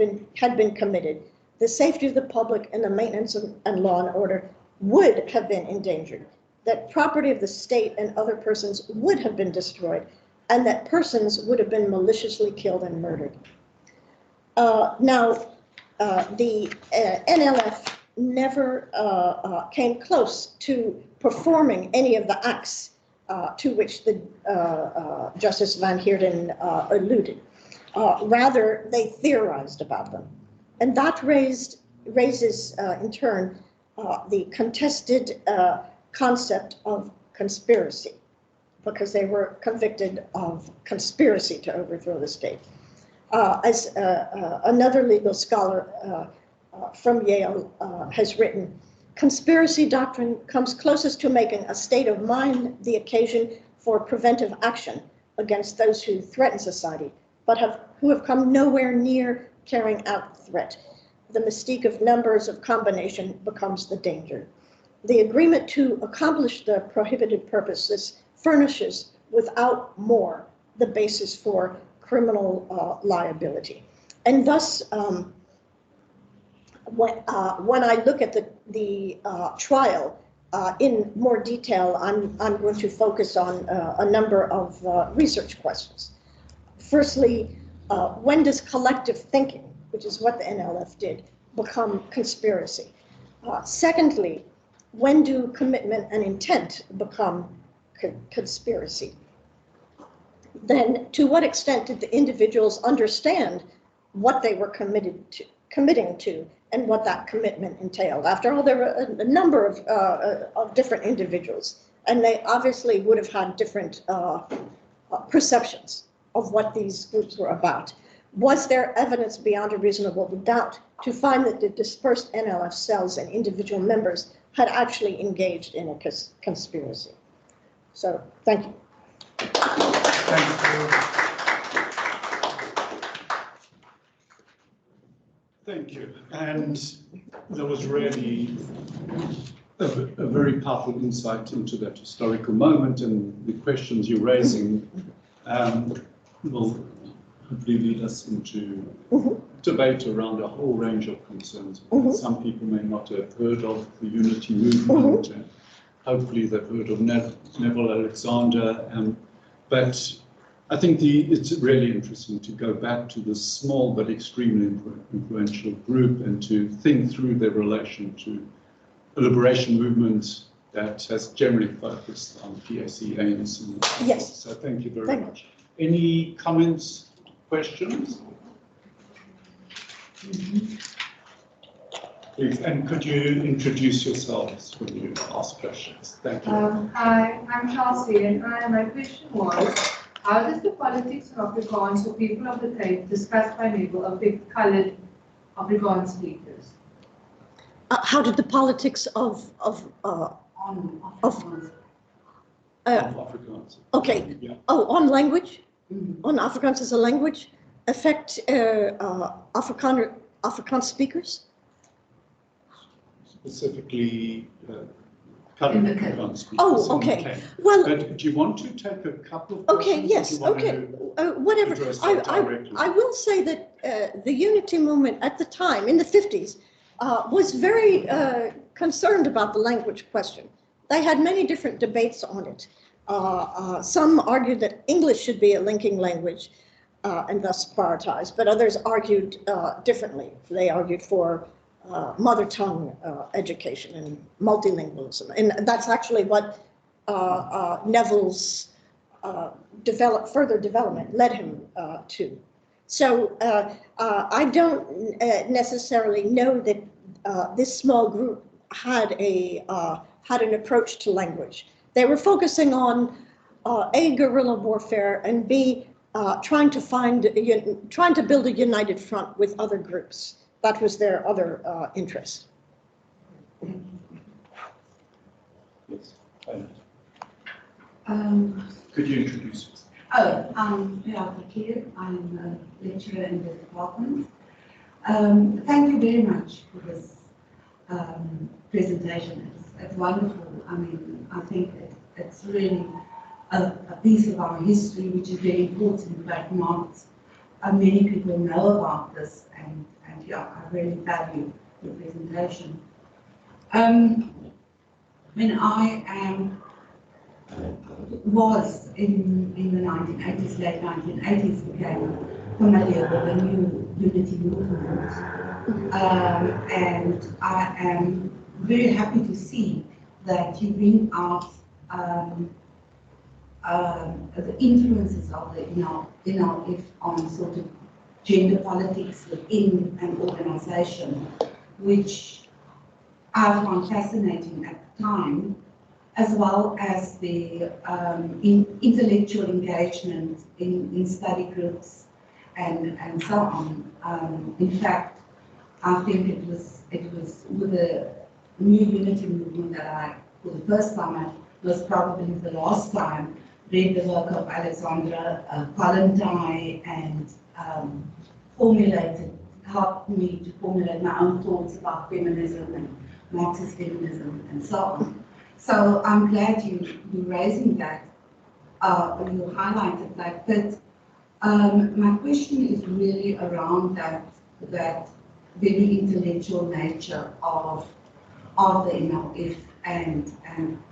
been committed, the safety of the public and the maintenance and law and order would have been endangered, that property of the state and other persons would have been destroyed, and that persons would have been maliciously killed and murdered. The NLF never came close to performing any of the acts to which the Justice Van Heerden alluded. Rather, they theorized about them. And that raises, in turn, the contested concept of conspiracy, because they were convicted of conspiracy to overthrow the state. As another legal scholar from Yale has written, conspiracy doctrine comes closest to making a state of mind the occasion for preventive action against those who threaten society, but who have come nowhere near carrying out the threat. The mystique of numbers of combination becomes the danger. The agreement to accomplish the prohibited purposes furnishes, without more, the basis for criminal liability. And thus, when I look at the trial in more detail, I'm going to focus on a number of research questions. Firstly, when does collective thinking, which is what the NLF did, become conspiracy? Secondly, when do commitment and intent become conspiracy? Then, to what extent did the individuals understand what they were committing to, and what that commitment entailed? After all, there were a number of different individuals, and they obviously would have had different perceptions of what these groups were about. Was there evidence beyond a reasonable doubt to find that the dispersed NLF cells and individual members had actually engaged in a conspiracy? So, thank you. Thank you. And there was really a very powerful insight into that historical moment, and the questions you're raising will hopefully lead us into debate around a whole range of concerns. Some people may not have heard of the unity movement, and hopefully they've heard of Neville Alexander, but I think it's really interesting to go back to this small but extremely influential group and to think through their relation to a liberation movement that has generally focused on PAC aims. Yes. So thank you very much. Any comments, questions? Please, and could you introduce yourselves when you ask questions? Thank you. Hi, I'm Chelsea, and my question was, how does the politics of Afrikaans for people of the Cape discussed by Neville affect coloured Afrikaans speakers? How did the politics of Afrikaans. Okay. Yeah. Oh, on language, on Afrikaans as a language, affect Afrikaans speakers? Specifically, coloured Afrikaans speakers. Oh, okay. Well, but do you want to take a couple of okay, questions? yes, okay, whatever. I will say that the unity movement at the time, in the 50s, was very concerned about the language question. They had many different debates on it. Some argued that English should be a linking language and thus prioritized, but others argued differently. They argued for mother tongue education and multilingualism. And that's actually what Neville's further development led him to. So I don't necessarily know that this small group had an approach to language. They were focusing on A, guerrilla warfare, and B, trying to build a united front with other groups. That was their other interest. Yes. Could you introduce yourself? I'm a lecturer in the department. Thank you very much for this presentation. It's wonderful. I mean, I think it's really a piece of our history which is very important, but not many people know about this, and yeah, I really value your presentation. When I was in the 1980s, late 1980s, became familiar with the new unity movement, and I am very happy to see that you bring out the influences of the NLF on sort of gender politics within an organization, which I found fascinating at the time, as well as the intellectual engagement in study groups and so on. In fact, I think it was with the new unity movement that I, for the first time, was probably the last time, read the work of Alexandra Kollontai and helped me to formulate my own thoughts about feminism and Marxist feminism and so on. So I'm glad you're raising that, or you highlighted that. But My question is really around that very intellectual nature of the NLF and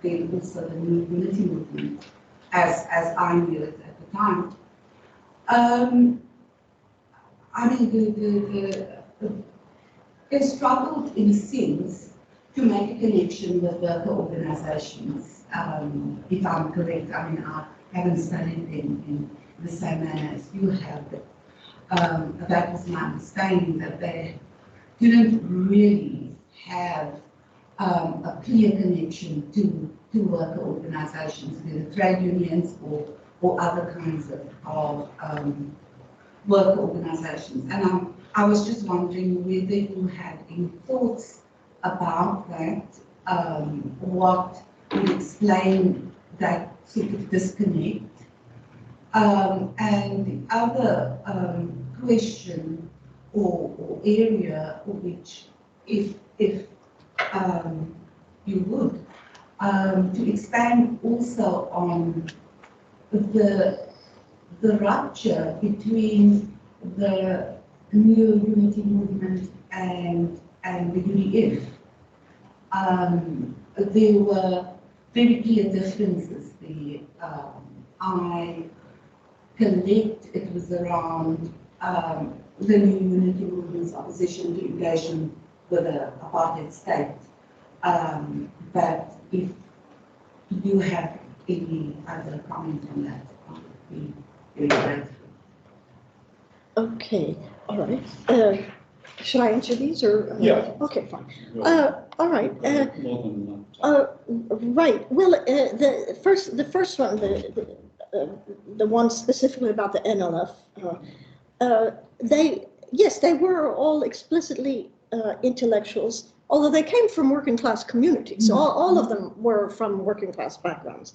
then also the new unity movement as I knew it at the time. I mean, they struggled in a sense to make a connection with worker organizations, if I'm correct. I mean, I haven't studied them in the same manner as you have, but that was my understanding, that they didn't really have a clear connection to worker organizations, whether trade unions or other kinds of worker organizations. And I was just wondering whether you had any thoughts about that, what would explain that sort of disconnect. And the other question or area which, if you would, to expand also on the rupture between the new unity movement and the UDF. There were very clear differences there. I collect it was around the new unity movement's opposition to engagement with the apartheid state. But if you have any other comment on that, I would be very grateful. Okay, all right. Should I answer these or? Yeah. Okay, fine. All right. Right. Well, the first one, the one specifically about the NLF, they were all explicitly intellectuals, although they came from working class communities. So all of them were from working class backgrounds.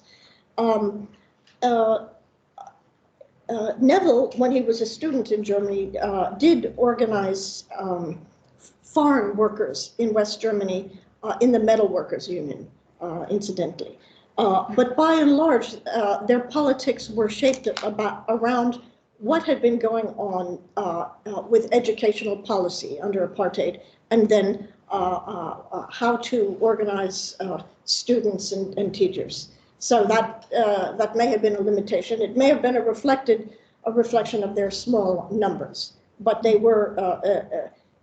Neville, when he was a student in Germany, did organize foreign workers in West Germany in the Metal Workers Union, incidentally. But by and large, their politics were shaped around what had been going on with educational policy under apartheid, and then how to organize students and teachers. So that may have been a limitation. It may have been a reflection of their small numbers, but they were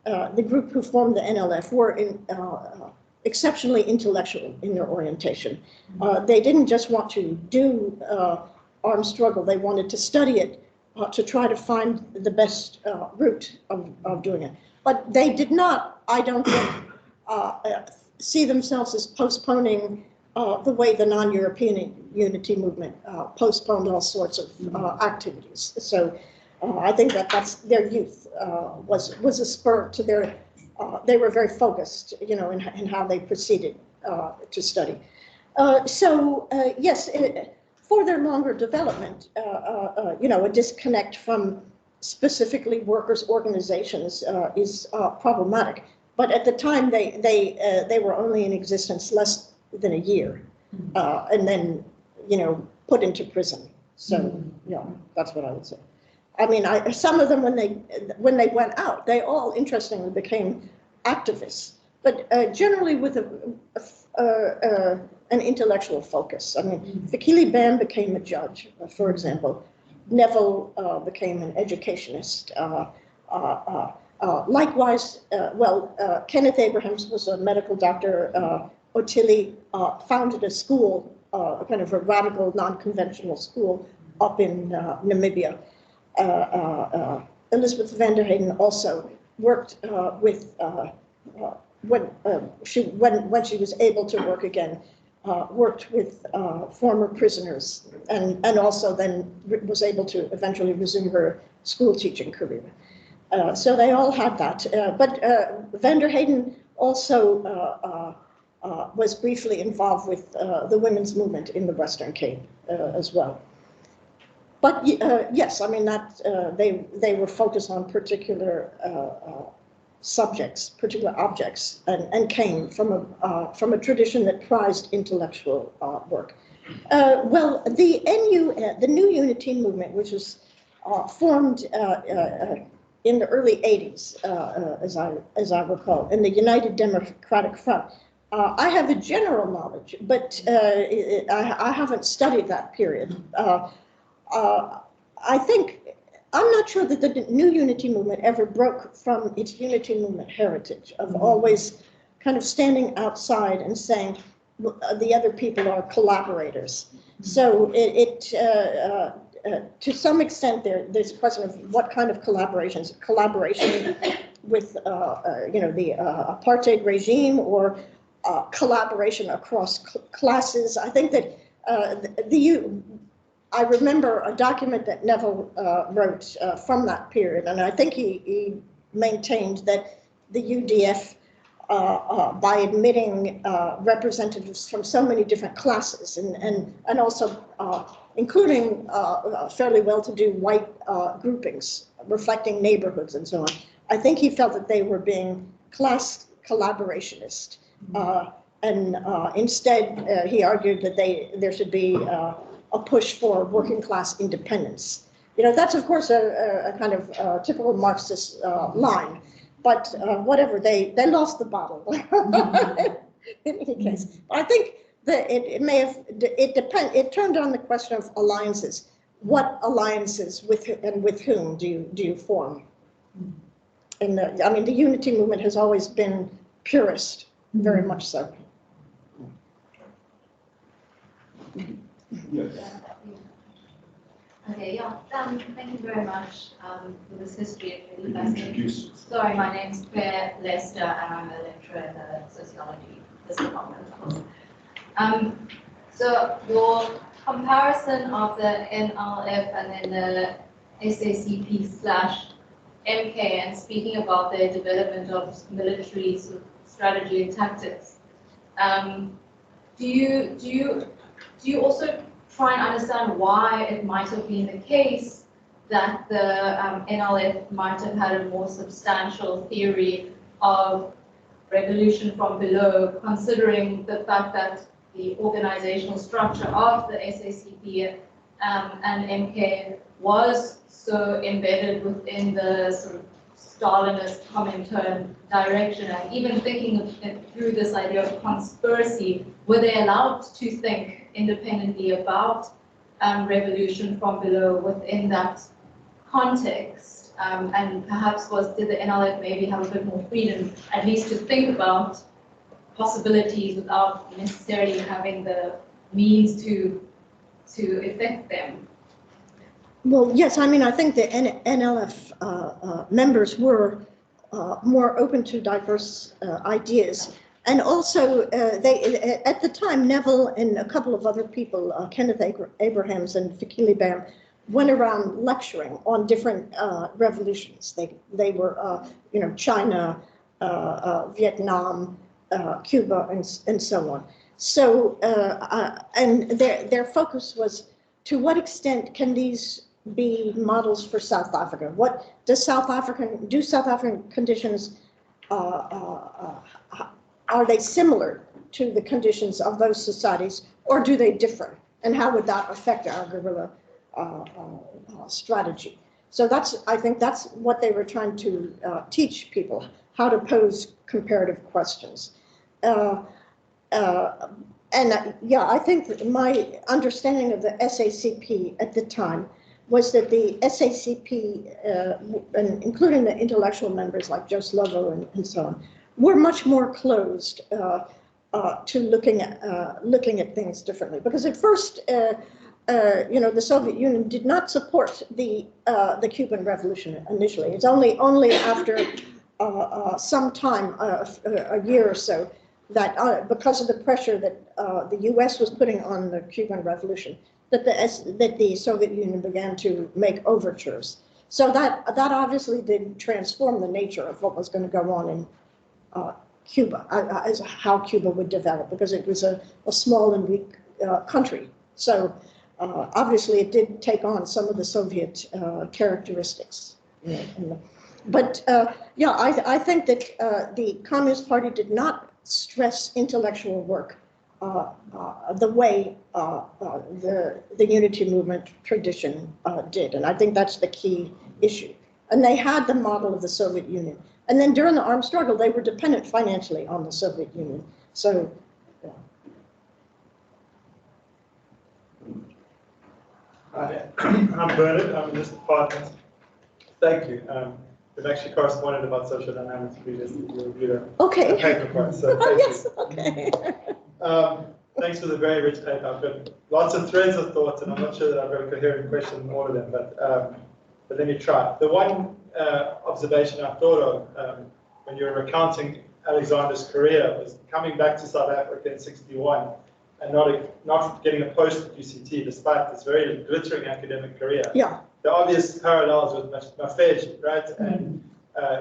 the group who formed the NLF were exceptionally intellectual in their orientation. They didn't just want to do armed struggle; they wanted to study it to try to find the best route of doing it. But they did not, I don't think, see themselves as postponing the way the non-European unity movement postponed all sorts of activities. So I think that's their youth was a spur to their. They were very focused, in how they proceeded to study. Yes, for their longer development, a disconnect from specifically workers' organizations is problematic. But at the time, they were only in existence less than a year, and then, put into prison. So, that's what I would say. I mean, some of them, when they went out, they all interestingly became activists, but generally with an intellectual focus. I mean, Fikile Bam became a judge, for example. Neville became an educationist. Likewise, Kenneth Abrahams was a medical doctor. Otili founded a school, kind of a radical, non-conventional school up in Namibia. Elizabeth van der Heyden also worked with, when she was able to work again, worked with former prisoners, and also then was able to eventually resume her school teaching career. So they all had that. But van der Heyden also was briefly involved with the women's movement in the Western Cape as well. But yes, I mean that they were focused on particular subjects, particular objects, and came from a tradition that prized intellectual work. Well, the new unity movement, which was formed in the early 80s, as I recall, in the United Democratic Front. I have a general knowledge, but I haven't studied that period. I think, I'm not sure that the New Unity Movement ever broke from its Unity Movement heritage of always kind of standing outside and saying the other people are collaborators. So to some extent, there's a question of what kind of collaborations. Collaboration with, the apartheid regime, or collaboration across classes. I think that I remember a document that Neville wrote from that period, and I think he maintained that the UDF, by admitting representatives from so many different classes, and also including fairly well-to-do white groupings reflecting neighborhoods and so on, I think he felt that they were being class collaborationist. And instead, he argued that there should be a push for working class independence. That's of course a kind of typical Marxist line, but whatever, they lost the battle. In any case, I think that it turned on the question of alliances. What alliances with whom do you form? And the Unity Movement has always been purist, very much so. Yes. Okay, yeah, thank you very much for this history. It's really fascinating. Introduce. Sorry, my name's Claire Lester, and I'm a lecturer in the Sociology department, of course. So your comparison of the NLF and then the SACP/MK, and speaking about the development of military sort of strategy and tactics, do you also try and understand why it might have been the case that the NLF might have had a more substantial theory of revolution from below, considering the fact that the organizational structure of the SACP and MK was so embedded within the sort of Stalinist Comintern direction, and even thinking through this idea of conspiracy, were they allowed to think independently about revolution from below within that context? And perhaps did the NLF maybe have a bit more freedom, at least to think about possibilities without necessarily having the means to effect them? Well, yes, I think the NLF members were more open to diverse ideas. And also, at the time, Neville and a couple of other people, Kenneth Abrahams and Fikili Bam, went around lecturing on different revolutions. They were, China, Vietnam, Cuba, and so on. So, and their focus was, to what extent can these be models for South Africa? What does South African conditions, are they similar to the conditions of those societies, or do they differ? And how would that affect our guerrilla strategy? So I think that's what they were trying to teach people, how to pose comparative questions. I think that my understanding of the SACP at the time was that the SACP, and including the intellectual members like Joe Slovo and so on, were much more closed to looking at things differently. Because at first, the Soviet Union did not support the Cuban Revolution initially. It's only after some time, a year or so, that because of the pressure that the U.S. was putting on the Cuban Revolution, that the Soviet Union began to make overtures. So that obviously did transform the nature of what was going to go on in Cuba, as how Cuba would develop, because it was a small and weak country. So obviously it did take on some of the Soviet characteristics. But I think that the Communist Party did not stress intellectual work the way the unity movement tradition did. And I think that's the key issue. And they had the model of the Soviet Union. And then during the armed struggle, they were dependent financially on the Soviet Union. So, yeah. Hi, I'm Bernard. I'm in this department. Thank you. We've actually corresponded about social dynamics previously. We reviewed a paper for us, so thank Yes, you. okay. Thanks for the very rich paper. I've got lots of threads of thought, and I'm not sure that I've got a coherent question on all of them, but let me try. The one observation I thought of when you were recounting Alexander's career was coming back to South Africa in '61 and not getting a post at UCT despite this very glittering academic career. Yeah. The obvious parallels with Mafeji, right? And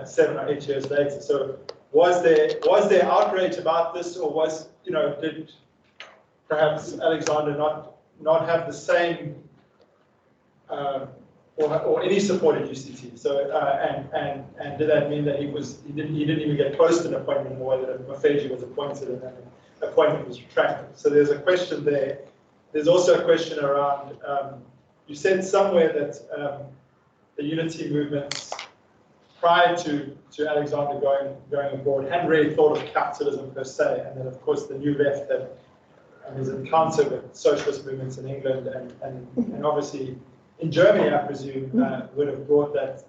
7 or 8 years later. So was there outrage about this, or was, did perhaps Alexander not have the same or any support at UCT? So and did that mean that he didn't even get close to an appointment in the way that Mafeji was appointed and then the appointment was retracted? So there's a question there. There's also a question around. You said somewhere that the unity movements prior to Alexander going abroad hadn't really thought of capitalism per se, and then of course the New Left had his encounter with socialist movements in England and obviously in Germany, I presume, would have brought that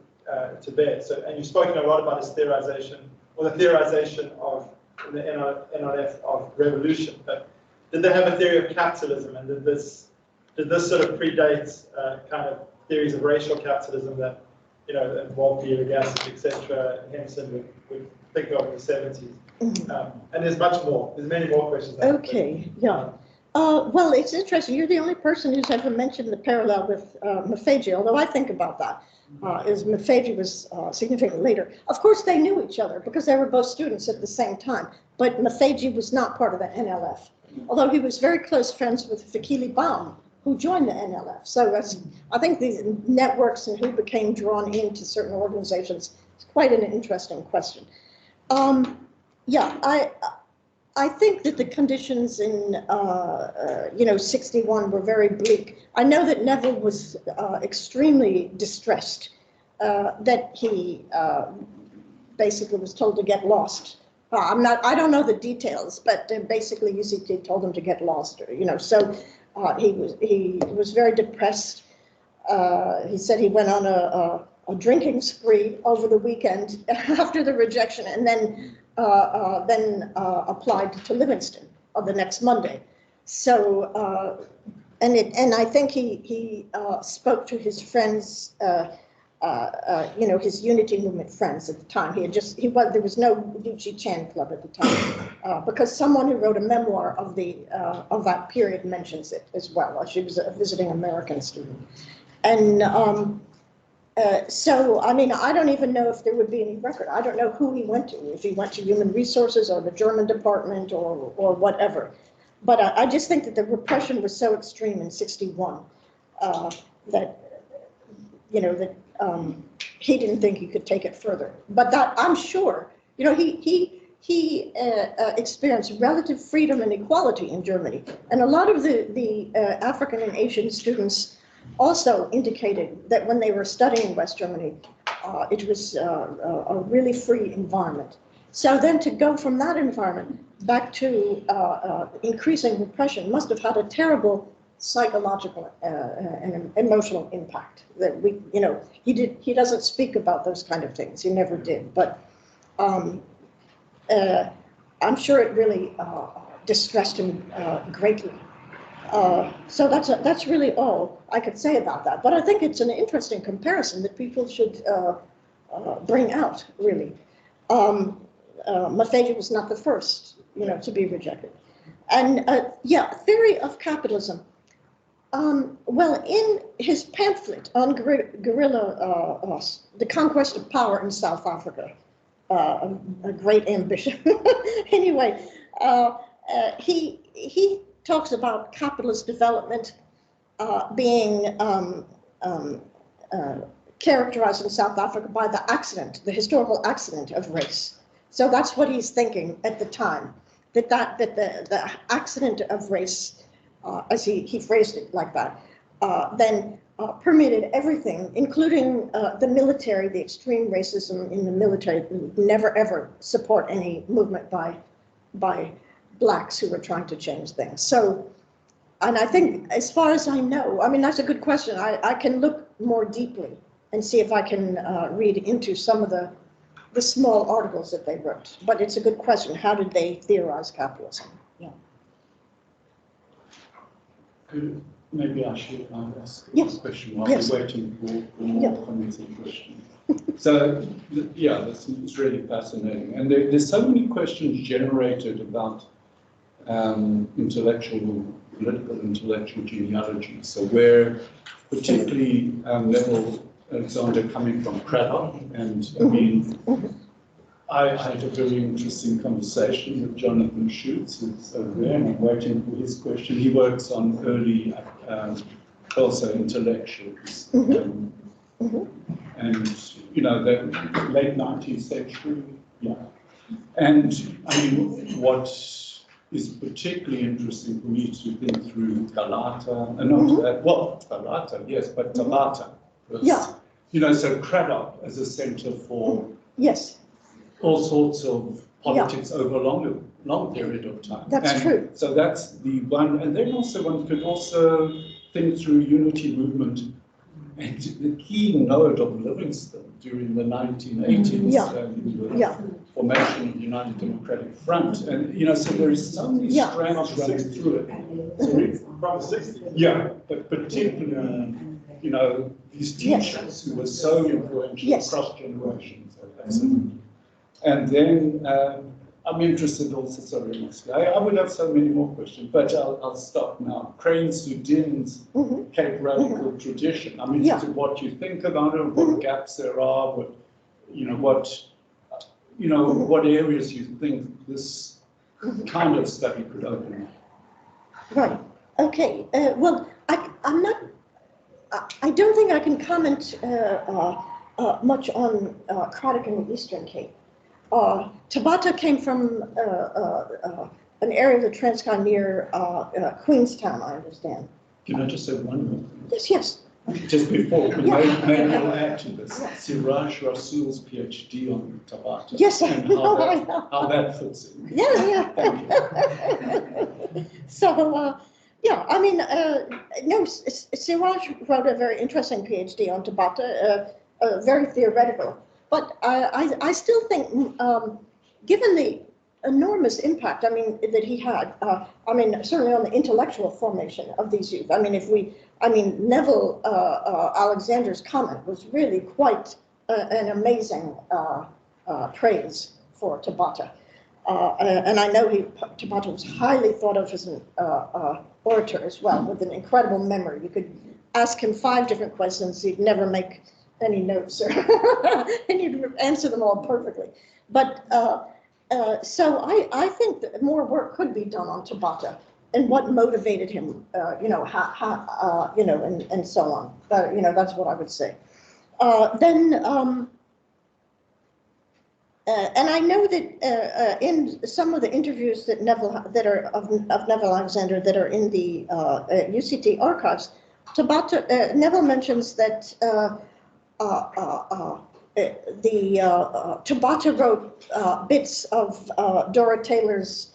to bear. So, and you've spoken a lot about his theorization, or the theorization of in the NLF of revolution. But did they have a theory of capitalism, and did this sort of predate kind of theories of racial capitalism that involved the gases, etc. Henson would think of in the 70s? And there's much more. There's many more questions. Okay, yeah. Well, it's interesting. You're the only person who's ever mentioned the parallel with Mafeji, although I think about that. Is Mafeji was significantly later. Of course, they knew each other because they were both students at the same time, but Mafeji was not part of the NLF, although he was very close friends with Fikili Baum, who joined the NLF. So I think these networks and who became drawn into certain organizations is quite an interesting question. Yeah, I think that the conditions in 61 were very bleak. I know that Neville was extremely distressed that he basically was told to get lost. I don't know the details, but basically UCT told him to get lost, so he was very depressed. He said he went on a drinking spree over the weekend after the rejection, and then applied to Livingston on the next Monday. So, and I think he spoke to his friends, his unity movement friends at the time. There was no Yuchi Chan club at the time, because someone who wrote a memoir of that period mentions it as well. She was a visiting American student. And so, I mean, I don't even know if there would be any record. I don't know who he went to, if he went to Human Resources or the German department or whatever. But I just think that the repression was so extreme in 61 that, he didn't think he could take it further. But that, I'm sure, he experienced relative freedom and equality in Germany. And a lot of the African and Asian students also indicated that when they were studying in West Germany, it was a really free environment. So then to go from that environment back to increasing repression must have had a terrible psychological and emotional impact. That he doesn't speak about those kind of things. He never did. But I'm sure it really distressed him greatly. So that's really all I could say about that. But I think it's an interesting comparison that people should bring out, really. Mafeji was not the first, to be rejected. And theory of capitalism. Well, in his pamphlet on guerrilla, the conquest of power in South Africa, a great ambition. Anyway, he talks about capitalist development being characterized in South Africa by the historical accident of race. So that's what he's thinking at the time. that the accident of race, as he phrased it like that, then permeated everything, including the military, the extreme racism in the military, never ever support any movement by blacks who were trying to change things. So, and I think, as far as I know, I mean, that's a good question. I can look more deeply and see if I can read into some of the small articles that they wrote. But it's a good question. How did they theorize capitalism? Yeah. Maybe I should ask Yes. a question while Yes. we're waiting for more Yeah. comments and questions. So, yeah, this is really fascinating. And there's so many questions generated about political intellectual genealogy. So where particularly Neville Alexander coming from Craddock, and I mean, I had a very interesting conversation with Jonathan Schutz, who's over there, and I'm waiting for his question. He works on early also intellectuals. And, you know, the late 19th century, yeah. And I mean, what is particularly interesting for me to think through Talata, and not that, well, Talata, yes, but Tabata. Yeah. You know, so Craddock as a center for Yes. all sorts of politics over a long period of time. That's true. So that's the one, and then also one could also think through unity movement and the key node of Livingston during the 1980s, Yeah. formation of the United Democratic Front, and you know, so there is so many strands running through it. From the 60s. Yeah, but particularly, you know, these teachers who were so influential across generations. And then I'm interested also, sorry, I would have so many more questions, but I'll stop now. Crane Sudin's Cape Radical tradition. I'm interested what you think about it, what gaps there are, what, what areas you think this kind of study could open up. Right. Okay. Well, I don't think I can comment much on Craddock and the Eastern Cape. Tabata came from an area of the Transvaal near Queenstown, I understand. Can I just say one more thing? Yes, yes. Just before, we may add to this. Siraj Rasul's PhD on Tabata. Yes, and how that fits in. Yeah. Thank you. So, yeah, I mean, no, Siraj wrote a very interesting PhD on Tabata, very theoretical. But I still think, given the enormous impact, I mean, that he had, I mean, certainly on the intellectual formation of these youth. I mean, Neville Alexander's comment was really quite an amazing praise for Tabata. And I know Tabata was highly thought of as an orator as well, with an incredible memory. You could ask him 5 different questions, he'd never make any notes, and you'd answer them all perfectly. But so I think that more work could be done on Tabata and what motivated him, and so on. That's what I would say. And I know that in some of the interviews that of Neville Alexander that are in the UCT archives, Neville mentions that Tabata wrote bits of Dora Taylor's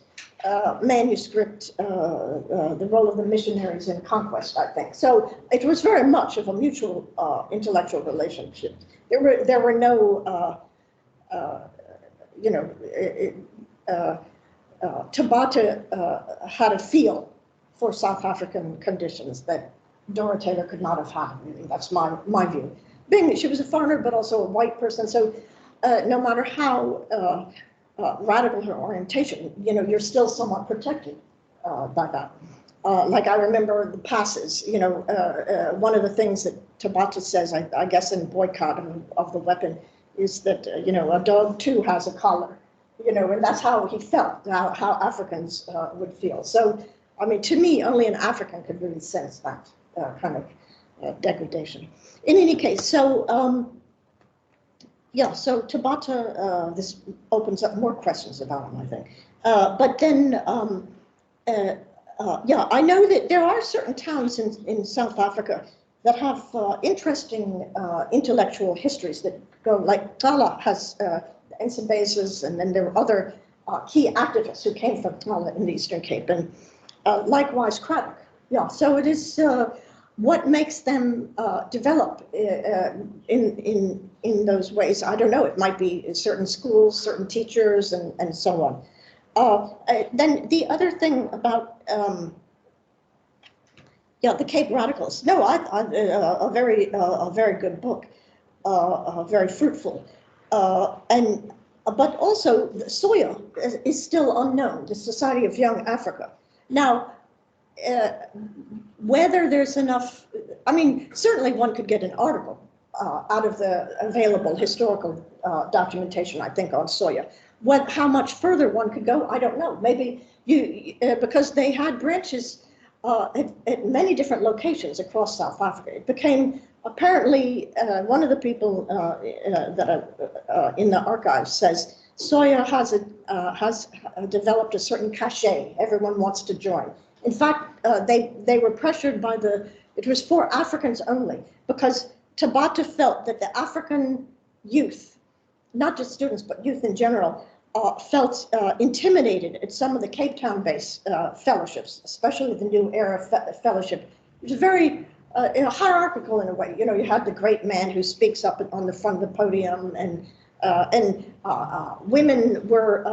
manuscript, The Role of the Missionaries in Conquest, I think. So it was very much of a mutual intellectual relationship. There were no, Tabata had a feel for South African conditions that Dora Taylor could not have had, really. That's my view. Being that she was a foreigner, but also a white person, so no matter how radical her orientation, you're still somewhat protected by that. Like I remember the passes, one of the things that Tabata says, I guess in Boycott of the Weapon, is that, a dog too has a collar, and that's how he felt, how Africans would feel. So, I mean, to me, only an African could really sense that kind of degradation. In any case, so, so Tabata, this opens up more questions about him, I think. But then, yeah, I know that there are certain towns in South Africa that have interesting intellectual histories that go, like Tala has Ensembezes, and then there are other key activists who came from Tala in the Eastern Cape, and likewise Craddock. Yeah, so it is what makes them develop in those ways. I don't know, it might be certain schools, certain teachers, and so on. Then the other thing about yeah, the Cape Radicals. No, a very good book, very fruitful, but also Soya is still unknown. The Society of Young Africa. Now, whether there's enough, I mean, certainly one could get an article out of the available historical documentation, I think, on Soya. How much further one could go, I don't know. Maybe because they had branches at many different locations across South Africa. It became apparently one of the people that are in the archives says Soya has developed a certain cachet. Everyone wants to join. In fact, they were pressured by it was for Africans only, because Tabata felt that the African youth, not just students, but youth in general, felt intimidated at some of the Cape Town-based fellowships, especially the New Era Fellowship, which is very hierarchical in a way. You know, you had the great man who speaks up on the front of the podium, and women were,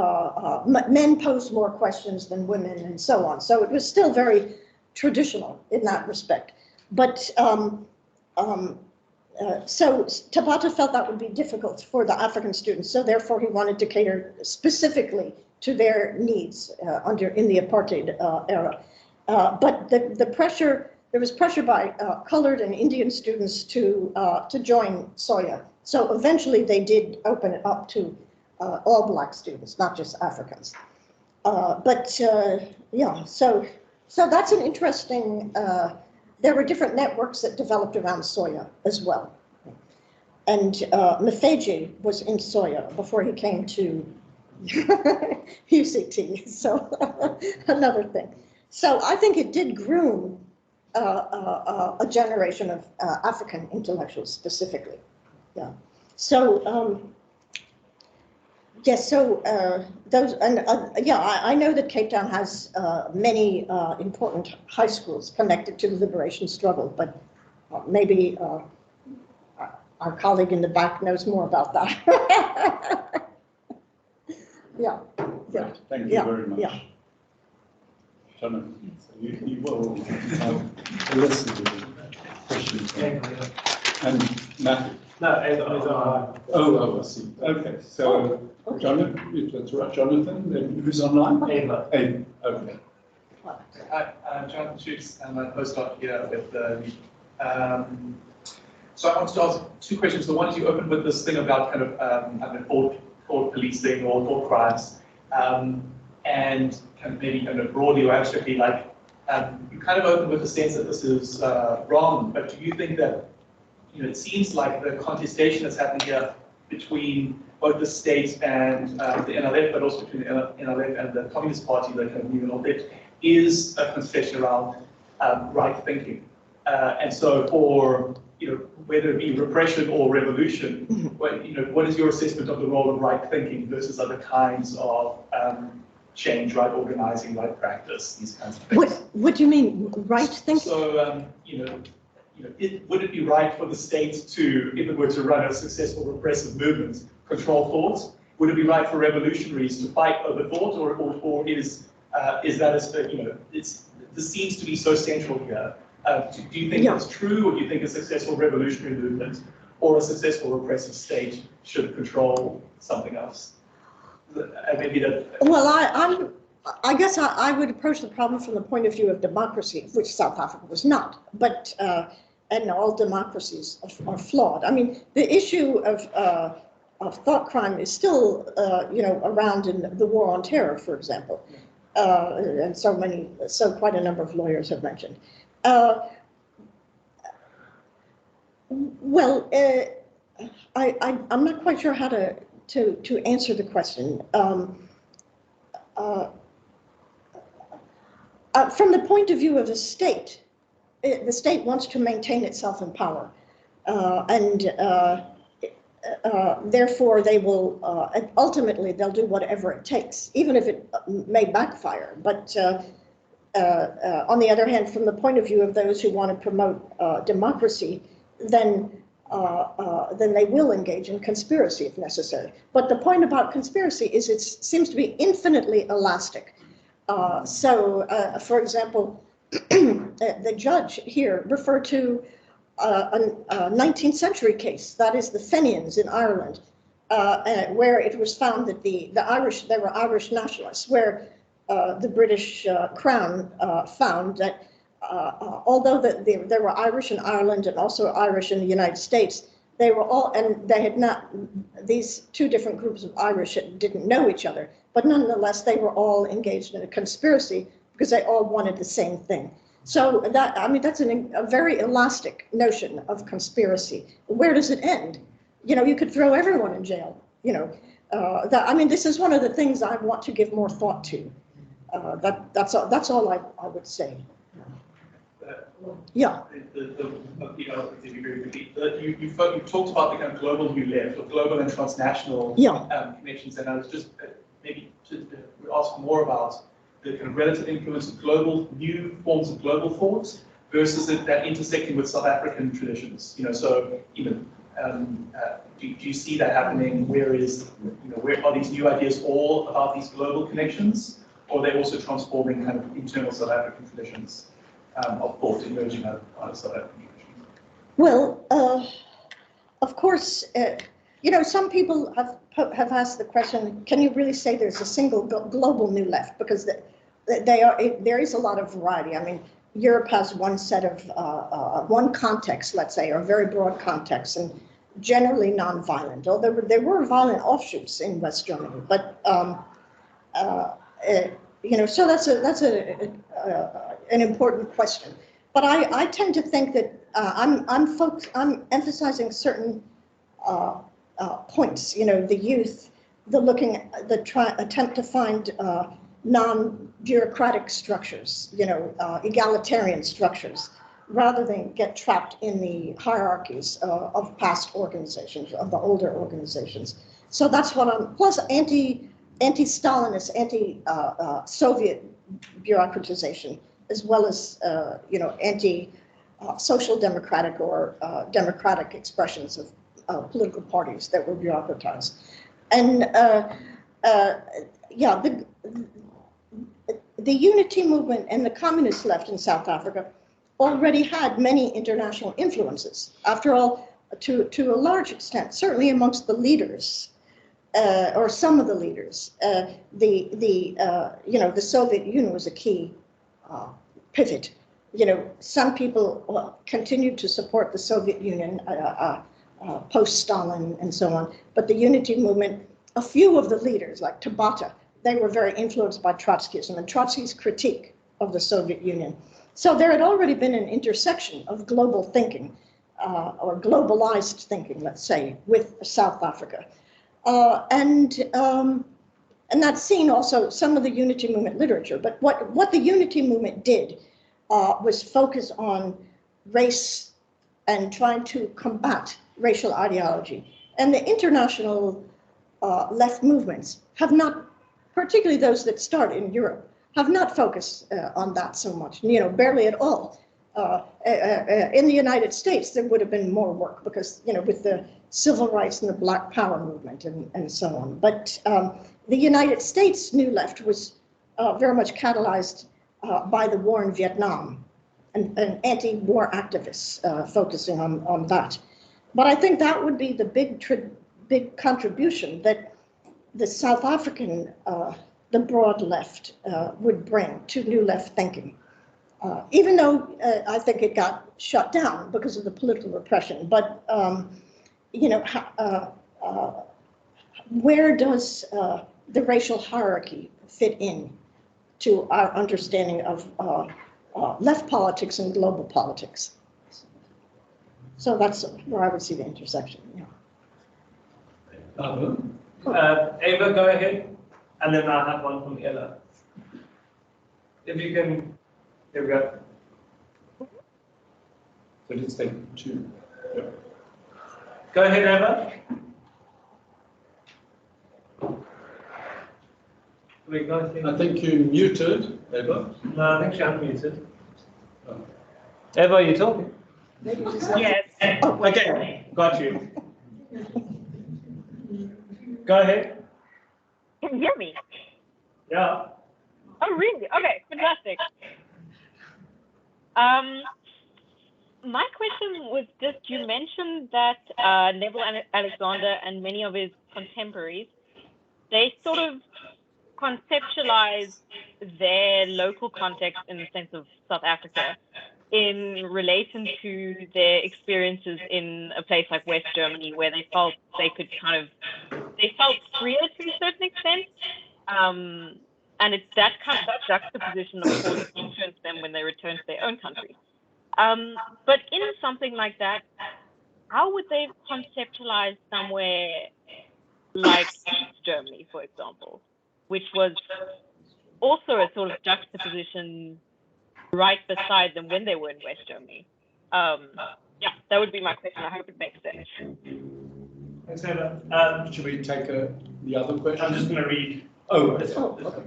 men posed more questions than women, and so on. So it was still very traditional in that respect. But so Tabata felt that would be difficult for the African students, so therefore he wanted to cater specifically to their needs in the apartheid era. But the pressure, there was pressure by colored and Indian students to join Soya. So eventually they did open it up to all Black students, not just Africans. Yeah, so that's an interesting. There were different networks that developed around Soya as well. And Mafeji was in Soya before he came to UCT, so another thing. So I think it did groom a generation of African intellectuals specifically. Yeah. So, yes, so those, and yeah, I know that Cape Town has many important high schools connected to the liberation struggle, but maybe our colleague in the back knows more about that. Yeah. Yeah. Thank you very much. Yeah. Jonathan, so you will listen to the questions. And Matthew. No, Ava. Oh, I see. Okay, so Jonathan, that's right. Jonathan, then who's online? Ava. Ava. Okay. Hi, I'm Jonathan Shoots. I'm a postdoc here with the. So I wanted to ask two questions. The one is you opened with this thing about kind of thought policing or thought crimes, and kind of broadly or abstractly, like you kind of opened with the sense that this is wrong. But do you think that, you know, it seems like the contestation that's happening here between both the state and the NLF, but also between the NLF and the Communist Party, the kind of new NLF, is a contestation around right thinking. And so for, you know, whether it be repression or revolution, what is your assessment of the role of right thinking versus other kinds of change, right organizing, right practice, these kinds of things? What do you mean, right thinking? So, would it be right for the state to, if it were to run a successful repressive movement, control thought? Would it be right for revolutionaries to fight over thought, or is that this seems to be so central here? Do you think that's true, or do you think a successful revolutionary movement or a successful repressive state should control something else? Maybe that. Well, I guess I would approach the problem from the point of view of democracy, which South Africa was not, but and all democracies are flawed. I mean, the issue of thought crime is still around in the war on terror, for example, and so quite a number of lawyers have mentioned. Well, I'm not quite sure how to answer the question. from the point of view of the state wants to maintain itself in power, and therefore they will ultimately they'll do whatever it takes, even if it may backfire. But on the other hand, from the point of view of those who want to promote democracy, then they will engage in conspiracy if necessary. But the point about conspiracy is it seems to be infinitely elastic. For example, the judge here referred to a 19th century case, that is the Fenians in Ireland, where it was found that there were Irish nationalists, where the British Crown found that although there were Irish in Ireland and also Irish in the United States, they were all, and they had not, these two different groups of Irish didn't know each other, but nonetheless they were all engaged in a conspiracy because they all wanted the same thing. So that, I mean, that's a very elastic notion of conspiracy. Where does it end? You know, you could throw everyone in jail, you know. I mean, this is one of the things I want to give more thought to. That's all I would say. Yeah. You talked about the kind of global new left, or global and transnational connections, and I was just maybe to ask more about the kind of relative influence of new forms of global thought versus that intersecting with South African traditions. You know, so even do you see that happening? Where are these new ideas all about these global connections, or are they also transforming kind of internal South African traditions of thought emerging out of South African traditions? Well, of course, you know, some people have asked the question: can you really say there's a single global new left? Because there is a lot of variety. I mean, Europe has one set of one context, let's say, or a very broad context, and generally non-violent. Although there were violent offshoots in West Germany, but you know, so that's an important question. But I tend to think that I'm emphasizing certain points. You know, the youth, the attempt to find non-bureaucratic structures, you know, egalitarian structures, rather than get trapped in the hierarchies of past organizations, of the older organizations. So that's what I'm, plus anti-Stalinist, anti-Soviet bureaucratization, as well as, you know, anti-social democratic or democratic expressions of political parties that were bureaucratized. And yeah, the unity movement and the communist left in South Africa already had many international influences. After all, to a large extent, certainly amongst the leaders, or some of the leaders, you know, the Soviet Union was a key pivot. You know, some people continued to support the Soviet Union post-Stalin and so on, but the unity movement, a few of the leaders, like Tabata, they were very influenced by Trotskyism and Trotsky's critique of the Soviet Union. So there had already been an intersection of global thinking, or globalized thinking, let's say, with South Africa. And that's seen also some of the unity movement literature. But what the unity movement did was focus on race and trying to combat racial ideology. And the international left movements have not, particularly those that start in Europe, have not focused on that so much, you know, barely at all. In the United States, there would have been more work because, you know, with the civil rights and the Black Power movement and so on. But the United States New Left was very much catalyzed by the war in Vietnam and anti-war activists focusing on that. But I think that would be the big contribution that the South African, the broad left would bring to New Left thinking. Even though I think it got shut down because of the political repression, but you know, where does the racial hierarchy fit in to our understanding of left politics and global politics? So that's where I would see the intersection. Yeah. Ava, go ahead. And then I have one from Ella. If you can, here we go. So let's take two. Yeah. Go ahead, Eva. We go ahead. I think you're muted, Eva. No, I think she unmuted. Oh. Eva, are you talking? Yes. Okay, got you. Go ahead. Can you hear me? Yeah. Oh, really? Okay, fantastic. My question was just, you mentioned that Neville Alexander and many of his contemporaries, they sort of conceptualize their local context in the sense of South Africa in relation to their experiences in a place like West Germany, where they felt they could they felt freer to a certain extent. And it's that kind of juxtaposition, of course, influenced them when they returned to their own country. But in something like that, how would they conceptualize somewhere like East Germany, for example, which was also a sort of juxtaposition right beside them when they were in West Germany? Yeah, that would be my question. I hope it makes sense. Thanks, Eva. Should we take the other question? I'm just going to read. Oh, it's okay.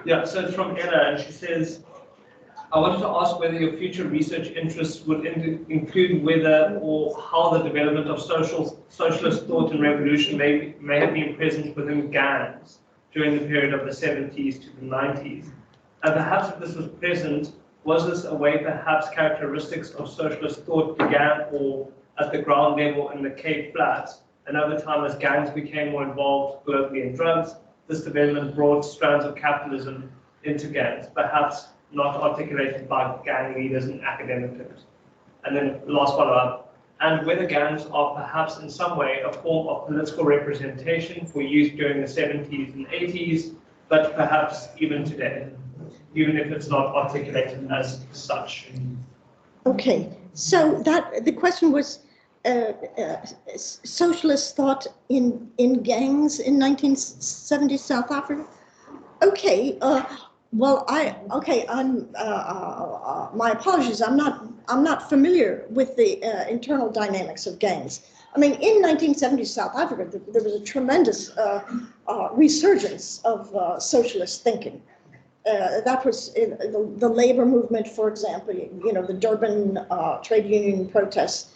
Yeah, so it's from Ella, and she says, I wanted to ask whether your future research interests would include whether or how the development of socialist thought and revolution may have been present within gangs during the period of the 70s to the 90s. And perhaps if this was present, was this a way perhaps characteristics of socialist thought began or at the ground level in the Cape Flats, and over time as gangs became more involved globally in drugs, this development brought strands of capitalism into gangs, perhaps not articulated by gang leaders and academic terms. And then last follow-up, and whether gangs are perhaps in some way a form of political representation for use during the 70s and 80s, but perhaps even today, even if it's not articulated as such. Okay, so the question was socialist thought in gangs in 1970s South Africa. Okay, well, my apologies. I'm not familiar with the internal dynamics of gangs. I mean, in 1970s South Africa, there was a tremendous resurgence of socialist thinking. That was the labor movement, for example. You know, the Durban trade union protests,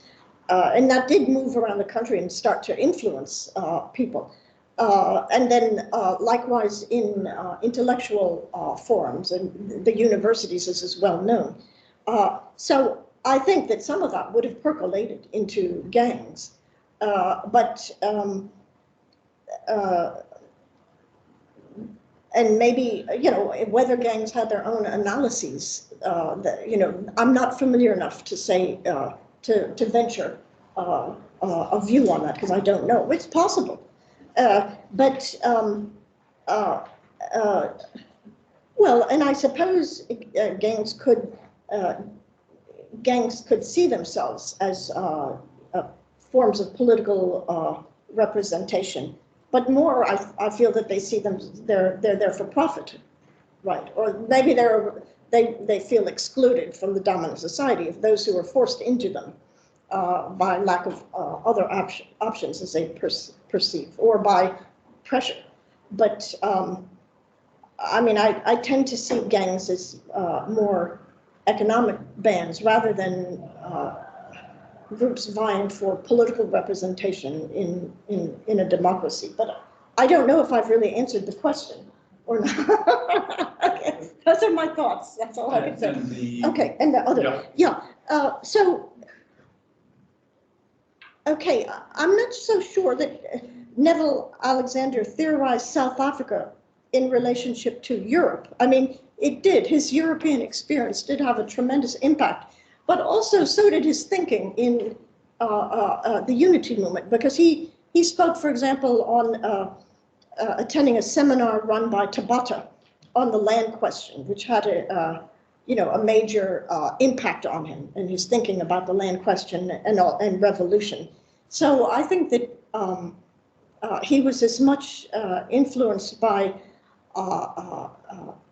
and that did move around the country and start to influence people. And then likewise in intellectual forums and the universities, this is well known. So I think that some of that would have percolated into gangs, and maybe, you know, whether gangs had their own analyses, you know, I'm not familiar enough to say, to venture a view on that, because I don't know. It's possible. Well, and I suppose gangs could see themselves as forms of political representation, but more, I feel that they see they're there for profit, right? Or maybe they feel excluded from the dominant society of those who are forced into them by lack of other options as they perceive, or by pressure. But I mean, I tend to see gangs as more economic bands rather than groups vying for political representation in a democracy. But I don't know if I've really answered the question or not. Okay, those are my thoughts. That's all I can say. Okay, and the other, so. Okay, I'm not so sure that Neville Alexander theorized South Africa in relationship to Europe. I mean, it did. His European experience did have a tremendous impact, but also so did his thinking in the unity movement, because he spoke, for example, on attending a seminar run by Tabata on the land question, which had a major impact on him and his thinking about the land question and revolution. So I think that he was as much influenced by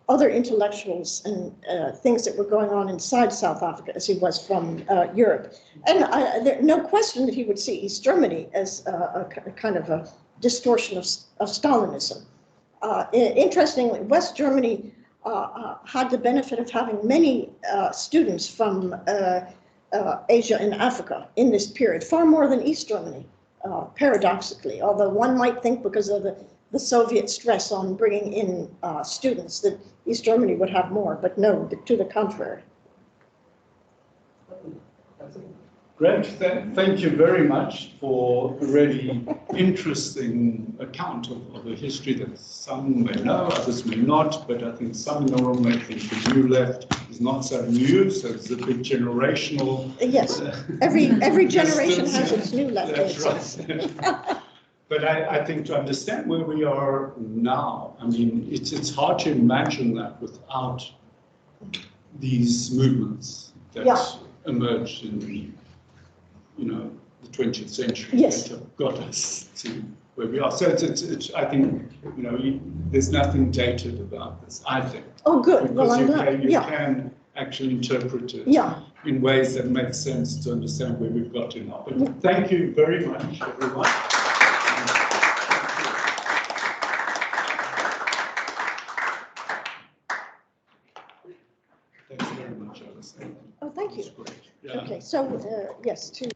other intellectuals and things that were going on inside South Africa as he was from Europe. And there's no question that he would see East Germany as a kind of a distortion of Stalinism. Interestingly, West Germany had the benefit of having many students from Asia and Africa in this period, far more than East Germany, paradoxically, although one might think because of the Soviet stress on bringing in students that East Germany would have more, but no, to the contrary. Great, thank you very much for a really interesting account of a history that some may know, others may not, but I think some in the room may think the new left is not so new, so it's a big generational... Yes, every generation has its new left. That's right. But I think to understand where we are now, I mean, it's hard to imagine that without these movements that emerged in the, the 20th century that have got us to where we are. So it's I think, there's nothing dated about this, I think. Oh, good. Because well, I'm glad. You can actually interpret it in ways that make sense to understand where we've got to now. But thank you very much, everyone. Oh, thank you. Yeah. Okay, so yes, to